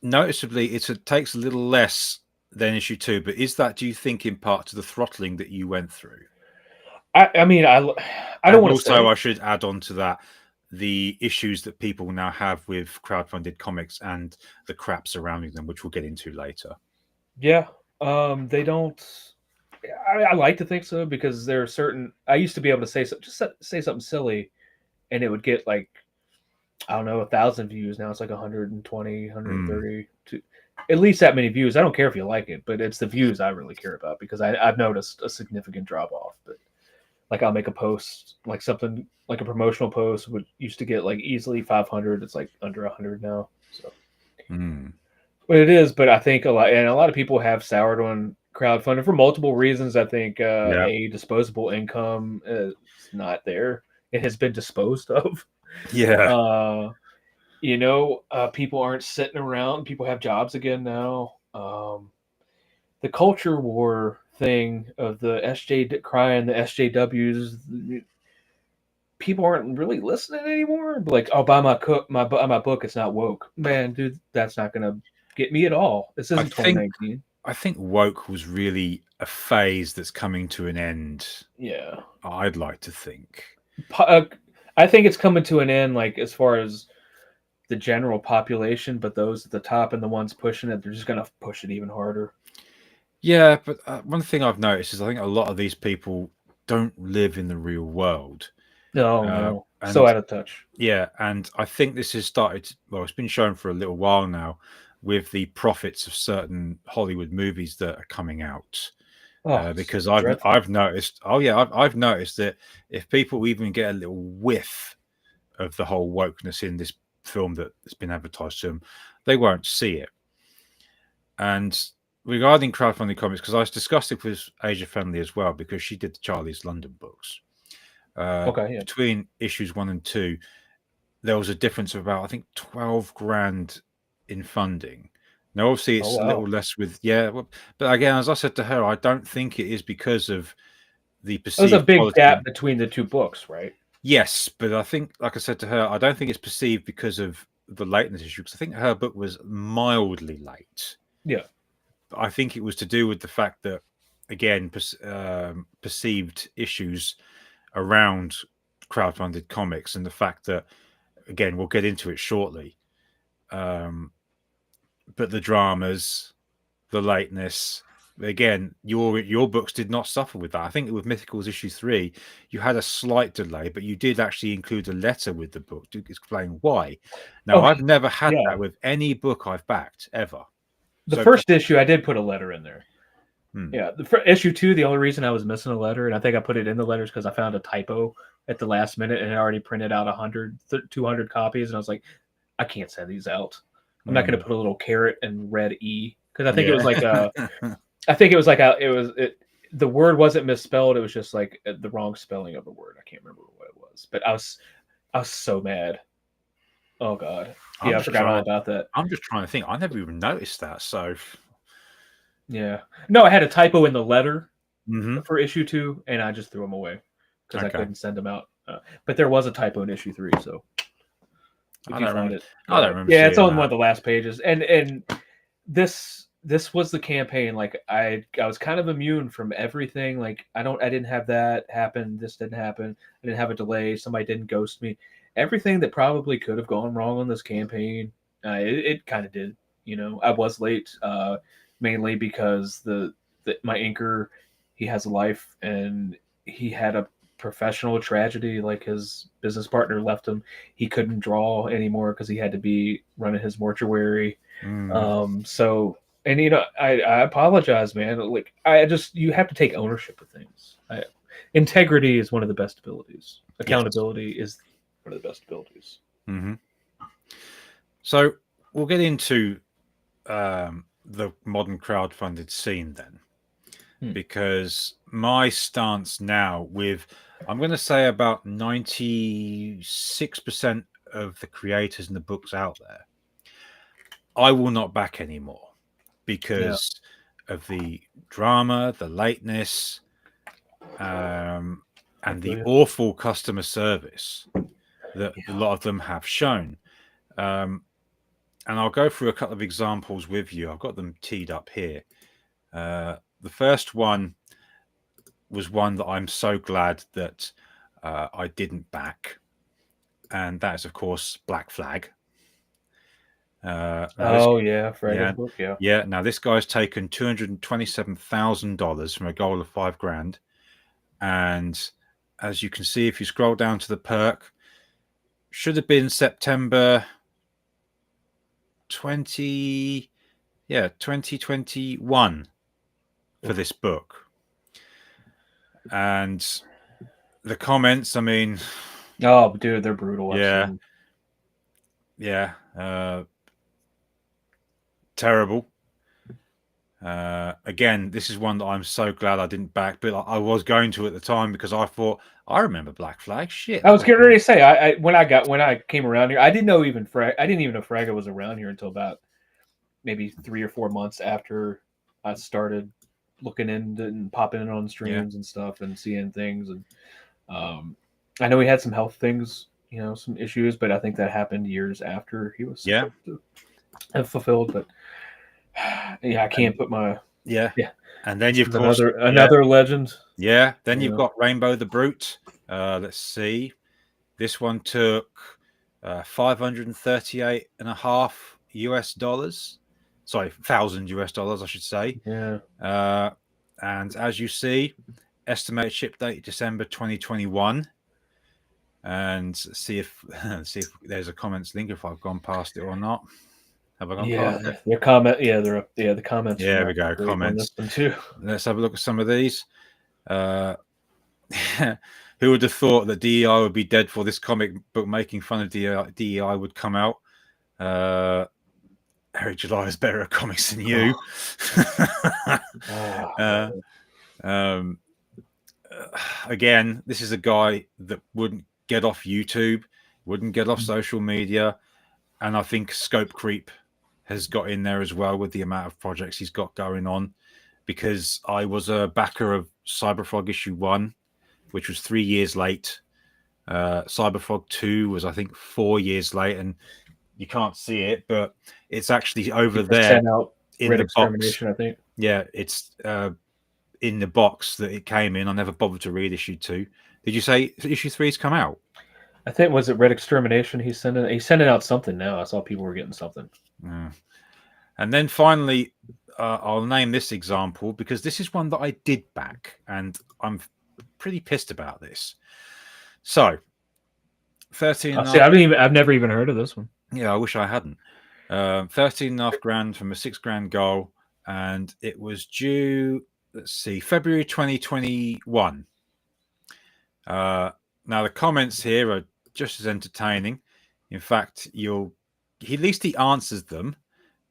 Noticeably, it takes a little less than issue 2. But is that, do you think, in part to the throttling that you went through? I mean, I don't want to say. Also, I should add on to that the issues that people now have with crowdfunded comics and the crap surrounding them, which we'll get into later. Yeah, they don't. I like to think so because there are certain. I used to be able to say say something silly, and it would get like, I don't know, 1,000 views. Now it's like 120, 130. At least that many views. I don't care if you like it, but it's the views I really care about because I've noticed a significant drop off. But like, I'll make a post, like something like a promotional post would used to get like easily 500. It's like under 100 now. So, but it is. But I think a lot of people have soured on crowdfunding for multiple reasons. I think a disposable income is not there. It has been disposed of. Yeah. People aren't sitting around. People have jobs again now. The culture war thing of the crying, the SJWs, people aren't really listening anymore. Like, oh, buy my book. It's not woke, man, dude. That's not gonna get me at all. This isn't 2019. I think woke was really a phase that's coming to an end. Yeah, I'd like to think. I think it's coming to an end, like as far as the general population, but those at the top and the ones pushing it, they're just gonna push it even harder. Yeah, but one thing I've noticed is I think a lot of these people don't live in the real world. No. So out of touch. Yeah, and I think this has started. Well, it's been shown for a little while now with the profits of certain Hollywood movies that are coming out. Because I've noticed. Oh yeah, I've noticed that if people even get a little whiff of the whole wokeness in this film that's been advertised to them, they won't see it. And regarding crowdfunding comics, because I discussed it with Asia Friendly as well, because she did the Charlie's London books. Between issues 1 and 2, there was a difference of about, I think, 12 grand in funding. Now, obviously, it's Oh, a little wow. less with but again, as I said to her, I don't think it is because of the It was a perceived big quality. gap between the two books, right? Yes, but I think, like I said to her, I don't think it's perceived because of the lateness issue. Because I think her book was mildly late. Yeah. But I think it was to do with the fact that, again, perceived issues around crowdfunded comics, and the fact that, again, we'll get into it shortly. But the dramas, the lateness, again, your books did not suffer with that. I think with Mythicals issue 3, you had a slight delay, but you did actually include a letter with the book to explain why. Now, Oh, I've never had yeah. that with any book I've backed ever. The So, first issue, I did put a letter in there. hmm, Yeah, the issue 2, the only reason I was missing a letter, and I think I put it in the letters because I found a typo at the last minute, and I already printed out 200 copies, and I was like, I can't send these out. I'm not going to put a little caret and red E because I think it was like yeah. I think it was like the word wasn't misspelled. It was just like the wrong spelling of the word. I can't remember what it was, but I was so mad. Oh God, yeah, I forgot all about that. I'm just trying to think. I never even noticed that. So, Yeah, no, I had a typo in the letter mhm. for issue 2, and I just threw them away because I Okay. couldn't send them out. But there was a typo in issue 3, so if I you don't find remember. it, I don't remember yeah, it's seeing on one that. of the last pages. And this was the campaign. Like I was kind of immune from everything. Like I didn't have that happen. This didn't happen. I didn't have a delay. Somebody didn't ghost me. Everything that probably could have gone wrong on this campaign, it kind of did. You know, I was late, mainly because my inker, he has a life, and he had a professional tragedy. Like his business partner left him. He couldn't draw anymore because he had to be running his mortuary. So, and I apologize, man. Like you have to take ownership of things. Integrity is one of the best abilities. Accountability is one of the best abilities. Mm-hmm. So we'll get into the modern crowdfunded scene then, because my stance now, with I'm going to say about 96% of the creators and the books out there, I will not back anymore because of the drama, the lateness, and the awful customer service that a lot of them have shown. And I'll go through a couple of examples with you. I've got them teed up here. The first one was one that I'm so glad that I didn't back, and that is, of course, Black Flag. Fraggle's book, yeah. Now this guy's taken $227,000 from a goal of $5,000, and as you can see, if you scroll down to the perk, should have been September 2021 for this book. And the comments, I mean, oh dude, they're brutal. Yeah, terrible. Again, this is one that I'm so glad I didn't back, but I was going to at the time because I thought I remember Black Flag. Shit, I was getting ready to say when I came around here, I didn't know even Fragga was around here until about maybe 3 or 4 months after I started looking into and popping in on streams and stuff and seeing things. And I know he had some health things, some issues, but I think that happened years after he was supposed to have fulfilled. But I can't put my And then you've another legend. Yeah. Then you've got Rainbow the Brute. Let's see. This one took $538.5 Sorry, $1,000 I should say. Yeah. And as you see, estimated ship date December 2021. And see if there's a comments link if I've gone past it or not. Have I gone past it? Your comment. Yeah, they're up. Yeah, the comments. Yeah, we go. Comments. On this one too. Let's have a look at some of these. Who would have thought that DEI would be dead for this comic book making fun of DEI would come out? Harry July is better at comics than you. Again, this is a guy that wouldn't get off YouTube, wouldn't get off social media, and I think scope creep has got in there as well with the amount of projects he's got going on, because I was a backer of Cyberfrog issue 1, which was 3 years late. Cyberfrog 2 was, I think, 4 years late, and you can't see it, but it's actually over there Sent out in Red the box. Extermination, I think. Yeah, it's in the box that it came in. I never bothered to read issue 2. Did you say issue 3's come out? I think, was it Red Extermination? He's sending out something now. I saw people were getting something. And then finally, I'll name this example because this is one that I did back, and I'm pretty pissed about this. So, 13. I've never even heard of this one. Yeah, I wish I hadn't. 13.5 grand from a $6,000 goal, and it was due, let's see, February 2021. Now the comments here are just as entertaining. In fact, at least he answers them,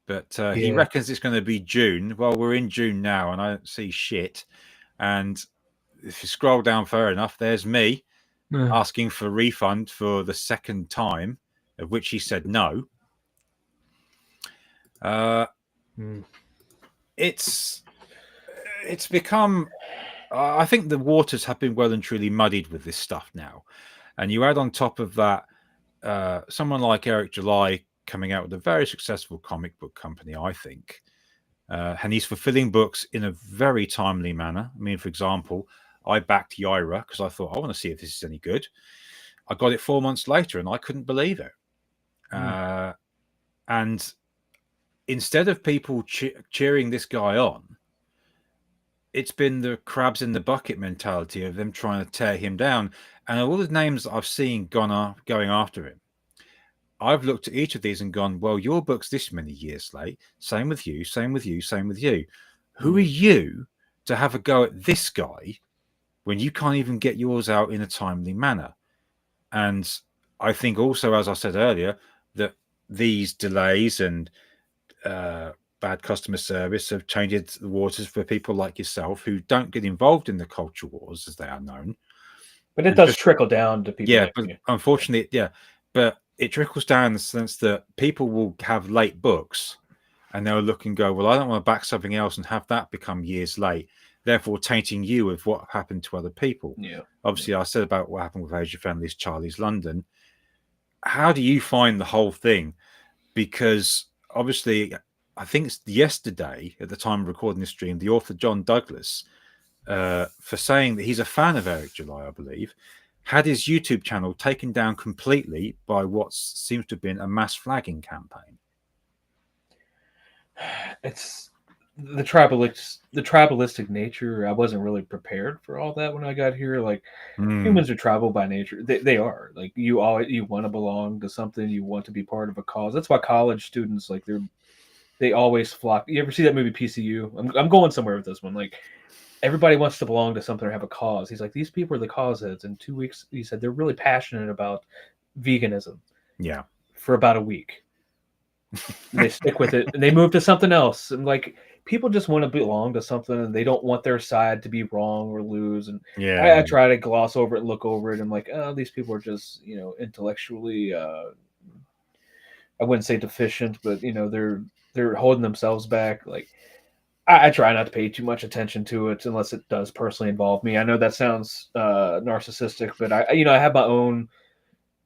but he reckons it's going to be June. Well, we're in June now, and I don't see shit. And if you scroll down far enough, there's me asking for refund for the second time, of which he said no. It's become, I think the waters have been well and truly muddied with this stuff now. And you add on top of that, someone like Eric July coming out with a very successful comic book company, I think. And he's fulfilling books in a very timely manner. I mean, for example, I backed Yaira because I thought, I want to see if this is any good. I got it 4 months later and I couldn't believe it. And instead of people cheering this guy on, it's been the crabs in the bucket mentality of them trying to tear him down. And all the names that I've seen going after him, I've looked at each of these and gone, well, your book's this many years late. Same with you, same with you, same with you. Who are you to have a go at this guy when you can't even get yours out in a timely manner? And I think also, as I said earlier, that these delays and bad customer service have changed the waters for people like yourself who don't get involved in the culture wars, as they are known. But it does trickle down to people. Yeah, but unfortunately, but it trickles down in the sense that people will have late books and they'll look and go, well, I don't want to back something else and have that become years late, therefore tainting you with what happened to other people. Yeah. Obviously, I said about what happened with Asia Friendly's Charlie's London. How do you find the whole thing? Because obviously, I think it's yesterday, at the time of recording this stream, the author John Douglas, for saying that he's a fan of Eric July, I believe, had his YouTube channel taken down completely by what seems to have been a mass flagging campaign. It's the tribalistic nature. I wasn't really prepared for all that when I got here. Like humans are tribal by nature. They are. Like you want to belong to something. You want to be part of a cause. That's why college students, like they always flock. You ever see that movie PCU? I'm going somewhere with this one. Like everybody wants to belong to something or have a cause. He's like, these people are the cause heads. In 2 weeks, he said they're really passionate about veganism. Yeah. For about a week. And they stick with it and they move to something else. And like people just want to belong to something and they don't want their side to be wrong or lose. And I try to gloss over it and look over it. And I'm like, oh, these people are just, intellectually, I wouldn't say deficient, but they're holding themselves back. Like I try not to pay too much attention to it unless it does personally involve me. I know that sounds narcissistic, but I have my own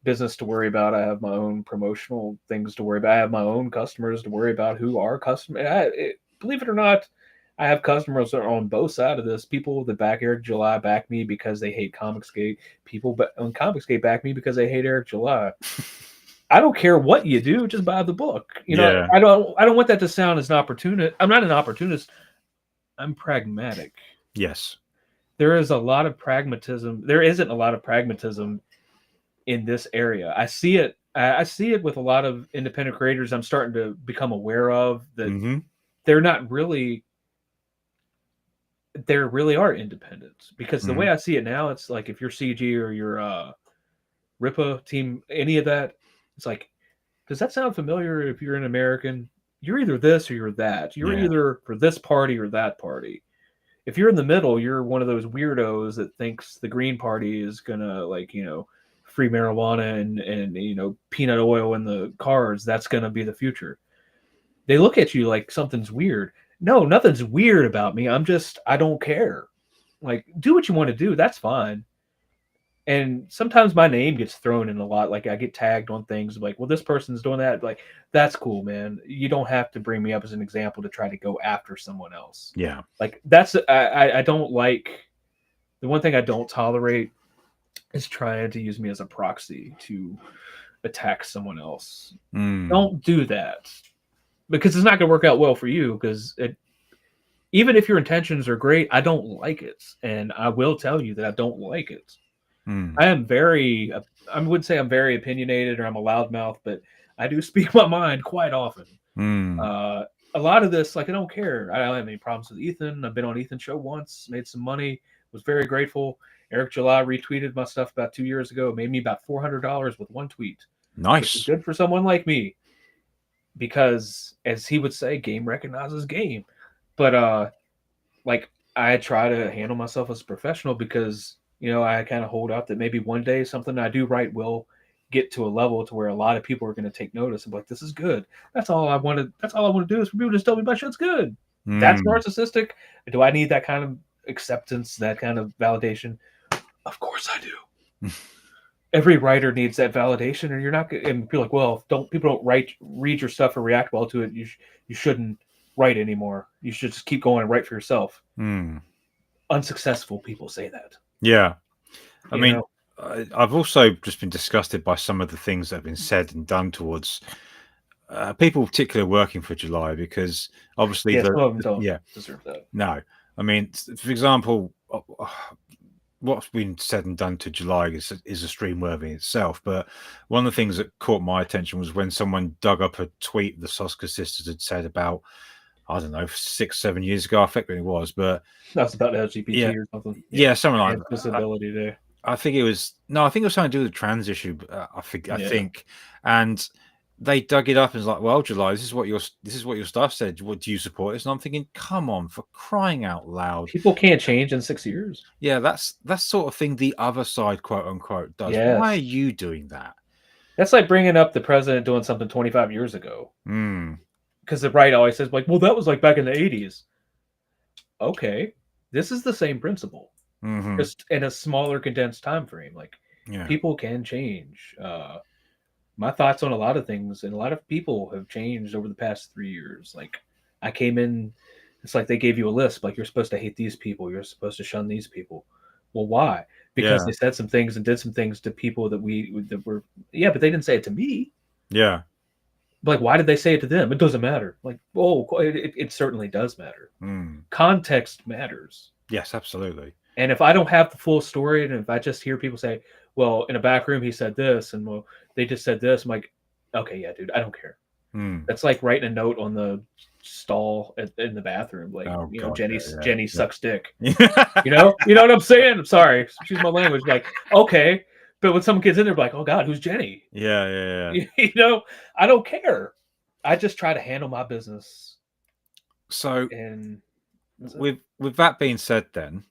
business to worry about. I have my own promotional things to worry about. I have my own customers to worry about who are customers. Believe it or not, I have customers that are on both sides of this. People that back Eric July back me because they hate Comicsgate. People on Comicsgate back me because they hate Eric July. I don't care what you do, just buy the book. I don't want that to sound as an opportunist. I'm not an opportunist. I'm pragmatic. Yes. There is a lot of pragmatism. There isn't a lot of pragmatism in this area. I see it. I see it with a lot of independent creators I'm starting to become aware of that they're not really. There really are independents because the way I see it now, it's like if you're CG or you're RIPA team, any of that, it's like, does that sound familiar? If you're an American, you're either this or you're that. You're either for this party or that party. If you're in the middle, you're one of those weirdos that thinks the Green Party is gonna free marijuana and peanut oil in the cars. That's gonna be the future. they look at you like something's weird. No, nothing's weird about me. I don't care. Like, do what you want to do. That's fine. And sometimes my name gets thrown in a lot. Like, I get tagged on things like, well, this person's doing that. Like, that's cool, man. You don't have to bring me up as an example to try to go after someone else. Yeah. Like, I don't like, the one thing I don't tolerate is trying to use me as a proxy to attack someone else. Don't do that, because it's not going to work out well for you. Because even if your intentions are great, I don't like it, and I will tell you that I don't like it. I am I would say I'm very opinionated, or I'm a loudmouth, but I do speak my mind quite often. A lot of this, like, I don't care. I don't have any problems with Ethan. I've been on Ethan's show once, made some money, was very grateful. Eric July retweeted my stuff about 2 years ago, made me about $400 with one tweet. Nice. Which is good for someone like me, because, as he would say, game recognizes game. But like, I try to handle myself as a professional, because, you know, I kind of hold out that maybe one day something I do right will get to a level to where a lot of people are going to take notice and be like, this is good. That's all I want to do, is for people to just tell me my shit's good. That's narcissistic. Do I need that kind of acceptance, that kind of validation? Of course I do. Every writer needs that validation, and you're not. And people are like, well, people don't read your stuff or react well to it, you shouldn't write anymore. You should just keep going and write for yourself. Unsuccessful people say that. Yeah. I mean, I've also just been disgusted by some of the things that have been said and done towards people, particularly working for July, because obviously some of them don't deserve that. No. I mean, for example, what's been said and done to July is a stream worthy itself. But one of the things that caught my attention was when someone dug up a tweet the Soska sisters had said about, I don't know, 6-7 years ago, I think it was, but that's about LGBT or something. Yeah, something like that. Disability Day. I think it was something to do with the trans issue. I think, and they dug it up and was like, well, July, this is what your stuff said. What do you support this? And I'm thinking, come on, for crying out loud. People can't change in 6 years. Yeah, that's sort of thing the other side, quote unquote, does. Yes. Why are you doing that? That's like bringing up the president doing something 25 years ago. Because the right always says, like, well, that was like back in the 80s. Okay, this is the same principle, just in a smaller, condensed time frame. Like, people can change. My thoughts on a lot of things, and a lot of people have changed over the past 3 years. Like, I came in, it's like they gave you a list, like, you're supposed to hate these people, you're supposed to shun these people. Well, why? Because they said some things and did some things to people that were, but they didn't say it to me. Yeah. Like, why did they say it to them? It doesn't matter. Like, it certainly does matter. Context matters. Yes, absolutely. And if I don't have the full story, and if I just hear people say, well, in a back room he said this, and well, they just said this, I'm like, okay, yeah, dude, I don't care. That's like writing a note on the stall in the bathroom, like, Jenny sucks dick. you know what I'm saying? I'm sorry, excuse my language. Like, okay. But when someone gets in there, like, oh God, who's Jenny? Yeah. I don't care. I just try to handle my business. So, and with that being said, then,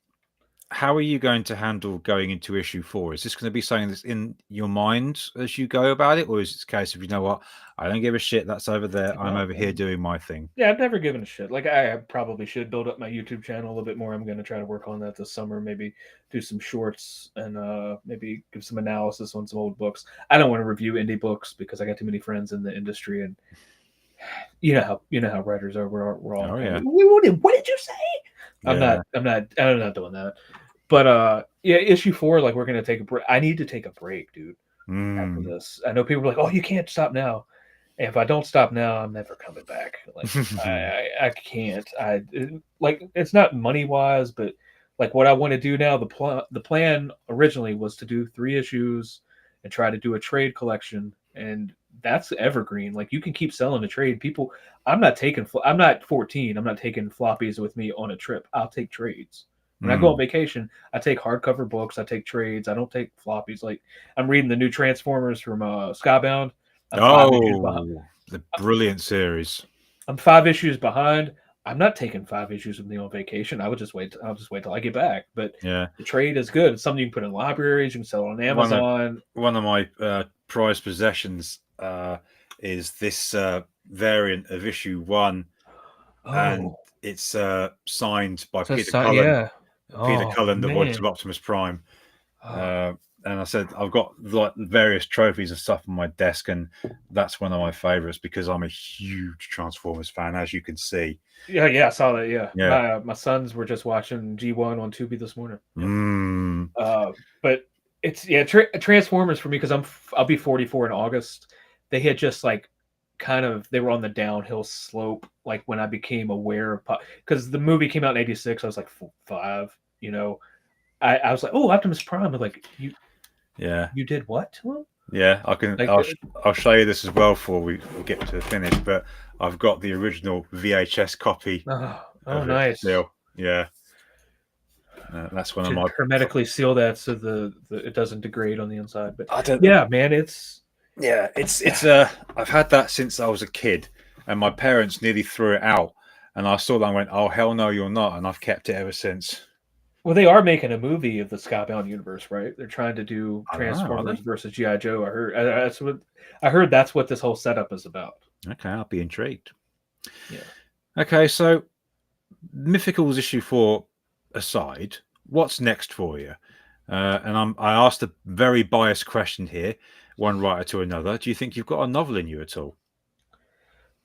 how are you going to handle going into issue 4? Is this going to be something that's in your mind as you go about it, or is it a case of, you know what, I don't give a shit, that's over there, I'm over here doing my thing? Yeah, I've never given a shit. Like, I probably should build up my YouTube channel a little bit more. I'm going to try to work on that this summer, maybe do some shorts, and maybe give some analysis on some old books. I don't want to review indie books because I got too many friends in the industry, and you know how writers are. We're all what did you say? I'm not doing that. But issue 4, like, we're gonna take a break. I need to take a break, dude. After this, I know people are like, "Oh, you can't stop now." And if I don't stop now, I'm never coming back. Like, I can't. It's not money wise, but like, what I want to do now. The plan originally was to do 3 issues and try to do a trade collection, and that's evergreen. Like, you can keep selling a trade. People, I'm not 14. I'm not taking floppies with me on a trip. I'll take trades. When I go on vacation, I take hardcover books. I take trades. I don't take floppies. Like, I'm reading the new Transformers from Skybound. The brilliant series. I'm 5 issues behind. I'm not taking 5 issues with me on vacation. I'll just wait till I get back. But the trade is good. It's something you can put in libraries. You can sell it on Amazon. One of my prized possessions is this variant of issue 1, and Oh, it's signed by so Peter so- Cullen. yeah. Peter Oh Cullen, the voice man. of Optimus Prime. Oh, And I said I've got like various trophies and stuff on my desk, and that's one of my favorites because I'm a huge Transformers fan, as you can see. yeah, I saw that. Yeah, Yeah. my sons were just watching G1 on Tubi this morning. Yeah. Mm. But it's Transformers for me because I'll be 44 in August. They had just like they were on the downhill slope like when I became aware of because the movie came out in '86. I was like 5. I was like, oh, Optimus Prime. I'm like, Yeah. you did what to him? Yeah, I can. Like, I'll show you this as well before we get to the finish. But I've got the original VHS copy oh, of it nice. still. Yeah, that's one of Should my. hermetically seal that so the it doesn't degrade on the inside. But I don't. yeah, man, it's It's I've had that since I was a kid, and my parents nearly threw it out. And I saw that and went, "Oh hell no, you're not!" And I've kept it ever since. well, they are making a movie of the Skybound universe, right? They're trying to do I don't know, are Transformers they? versus GI Joe. I heard. That's what this whole setup is about. Okay, I'll be intrigued. Yeah. Okay, so Mythicals issue 4 aside, what's next for you? And I asked a very biased question here, one writer to another. Do you think you've got a novel in you at all?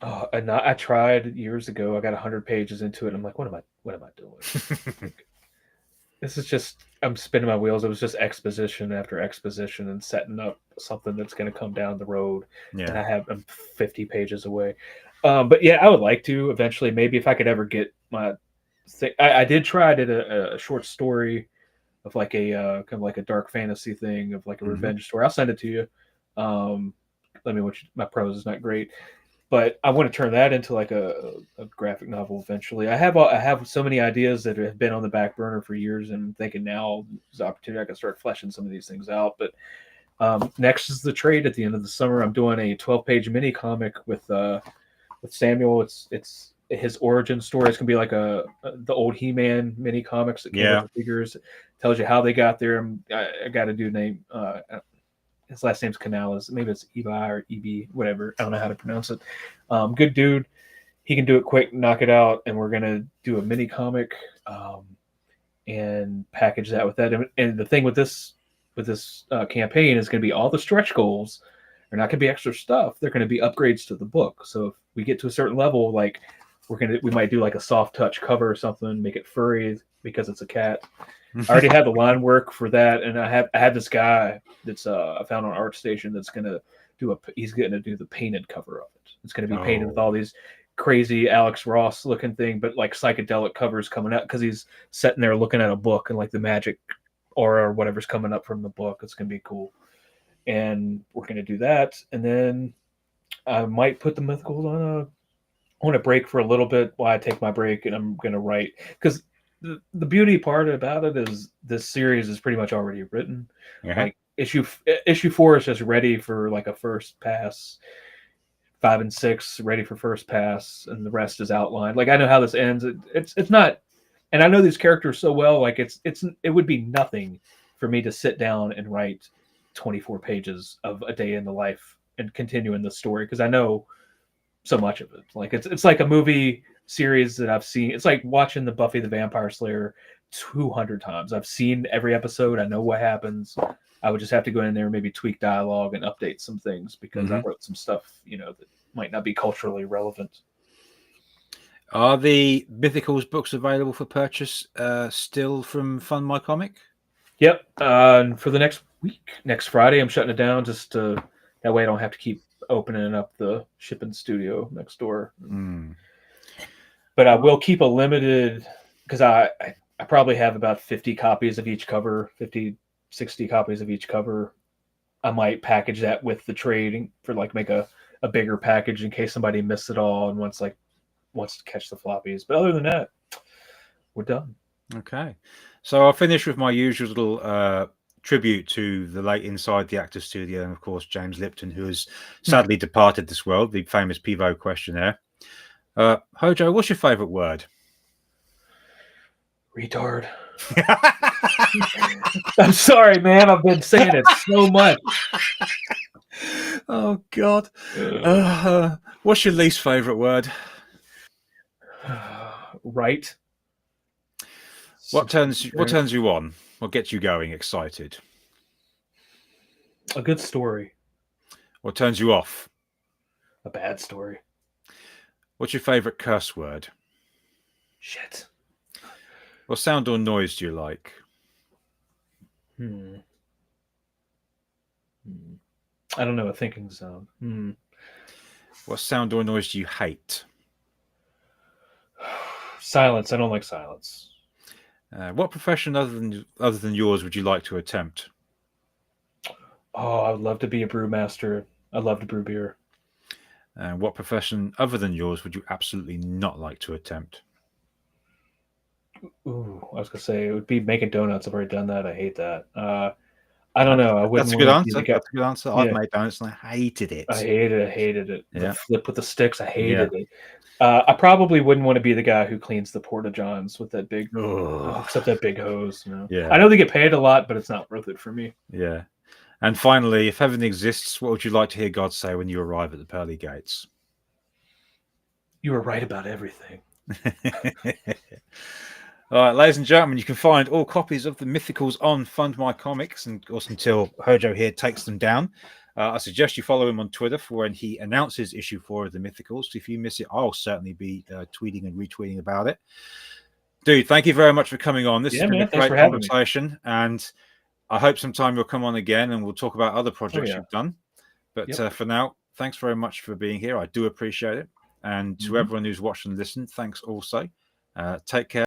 Oh, and I tried years ago. I got 100 pages into it. And I'm like, what am I doing? This is just I'm spinning my wheels. It was just exposition after exposition and setting up something that's going to come down the road. And Yeah. I'm 50 pages away. But yeah, I would like to eventually. Maybe if I could ever get my thing. I did try. I did a short story of like a kind of like a dark fantasy thing of like a Mhm. revenge story. I'll send it to you. Let me. My prose is not great, but I want to turn that into like a graphic novel eventually. I have so many ideas that have been on the back burner for years, and I'm thinking now is the opportunity I can start fleshing some of these things out. But next is the trade at the end of the summer. I'm doing a 12-page mini comic with Samuel. It's his origin story. It's gonna be like the old He-Man mini comics that came Yeah. with the figures. It tells you how they got there. I got a dude named his last name's Canales. Maybe it's Evi or Eb, whatever. I don't know how to pronounce it. Good dude. He can do it quick, knock it out, and we're gonna do a mini comic and package that with that. And the thing with this campaign is going to be all the stretch goals are not going to be extra stuff. They're going to be upgrades to the book. So if we get to a certain level, like we might do like a soft touch cover or something, make it furry because it's a cat. I already had the line work for that, and I had this guy that's I found on ArtStation that's going to he's going to do the painted cover of it. It's going to be painted with all these crazy Alex Ross looking thing, but like psychedelic covers coming out because he's sitting there looking at a book and like the magic aura or whatever's coming up from the book. It's going to be cool. And we're going to do that. And then I might put the mythicals on a break for a little bit while I take my break, and I'm going to write because the beauty part about it is this series is pretty much already written. Yeah. Like issue 4 is just ready for like a first pass. 5 and 6 ready for first pass, and the rest is outlined. Like I know how this ends. It's not, and I know these characters so well. Like it would be nothing for me to sit down and write 24 pages of a day in the life and continue in the story because I know so much of it. Like it's like a movie series that I've seen. It's like watching the Buffy the Vampire Slayer 200 times. I've seen every episode. I know what happens. I would just have to go in there and maybe tweak dialogue and update some things because I wrote some stuff, that might not be culturally relevant. Are the Mythicals books available for purchase still from Fund My Comic? Yep. And for the next week, next Friday, I'm shutting it down just that way I don't have to keep opening up the shipping studio next door. But I will keep a limited because I probably have about 50 copies of each cover, 50, 60 copies of each cover. I might package that with the trading for like make a bigger package in case somebody missed it all and wants to catch the floppies. But other than that, we're done. Okay. So I'll finish with my usual little tribute to the late Inside the Actors Studio and, of course, James Lipton, who has sadly departed this world, the famous Pivo questionnaire. Hojo, what's your favourite word? Retard. I'm sorry, man. I've been saying it so much. Oh, God. What's your least favorite word? Right. What turns you on? What gets you going, excited? A good story. What turns you off? A bad story. What's your favorite curse word? Shit. What sound or noise do you like? I don't know, a thinking sound. What sound or noise do you hate? Silence. I don't like silence. What profession other than yours would you like to attempt? Oh, I would love to be a brewmaster. I'd love to brew beer. And what profession other than yours would you absolutely not like to attempt? Ooh, I was gonna say it would be making donuts. I've already done that. I hate that. I don't know. I wouldn't That's a good want to be the answer. guy. That's a good answer. Yeah. I've made donuts and I hated it. I hated it. I hated it. Yeah. The flip with the sticks. I hated it. I probably wouldn't want to be the guy who cleans the porta johns with that big, except that big hose. You know. Yeah. I know they get paid a lot, but it's not worth it for me. Yeah. And finally, if heaven exists, what would you like to hear God say when you arrive at the pearly gates? You were right about everything. All right, ladies and gentlemen, you can find all copies of the Mythicals on Fund My Comics, and of course, until Hojo here takes them down. I suggest you follow him on Twitter for when he announces issue 4 of the Mythicals. If you miss it, I'll certainly be tweeting and retweeting about it. Dude, thank you very much for coming on. This has been a great conversation, and I hope sometime you'll come on again and we'll talk about other projects you've done. But for now, thanks very much for being here. I do appreciate it. And to everyone who's watched and listened, thanks also. Take care.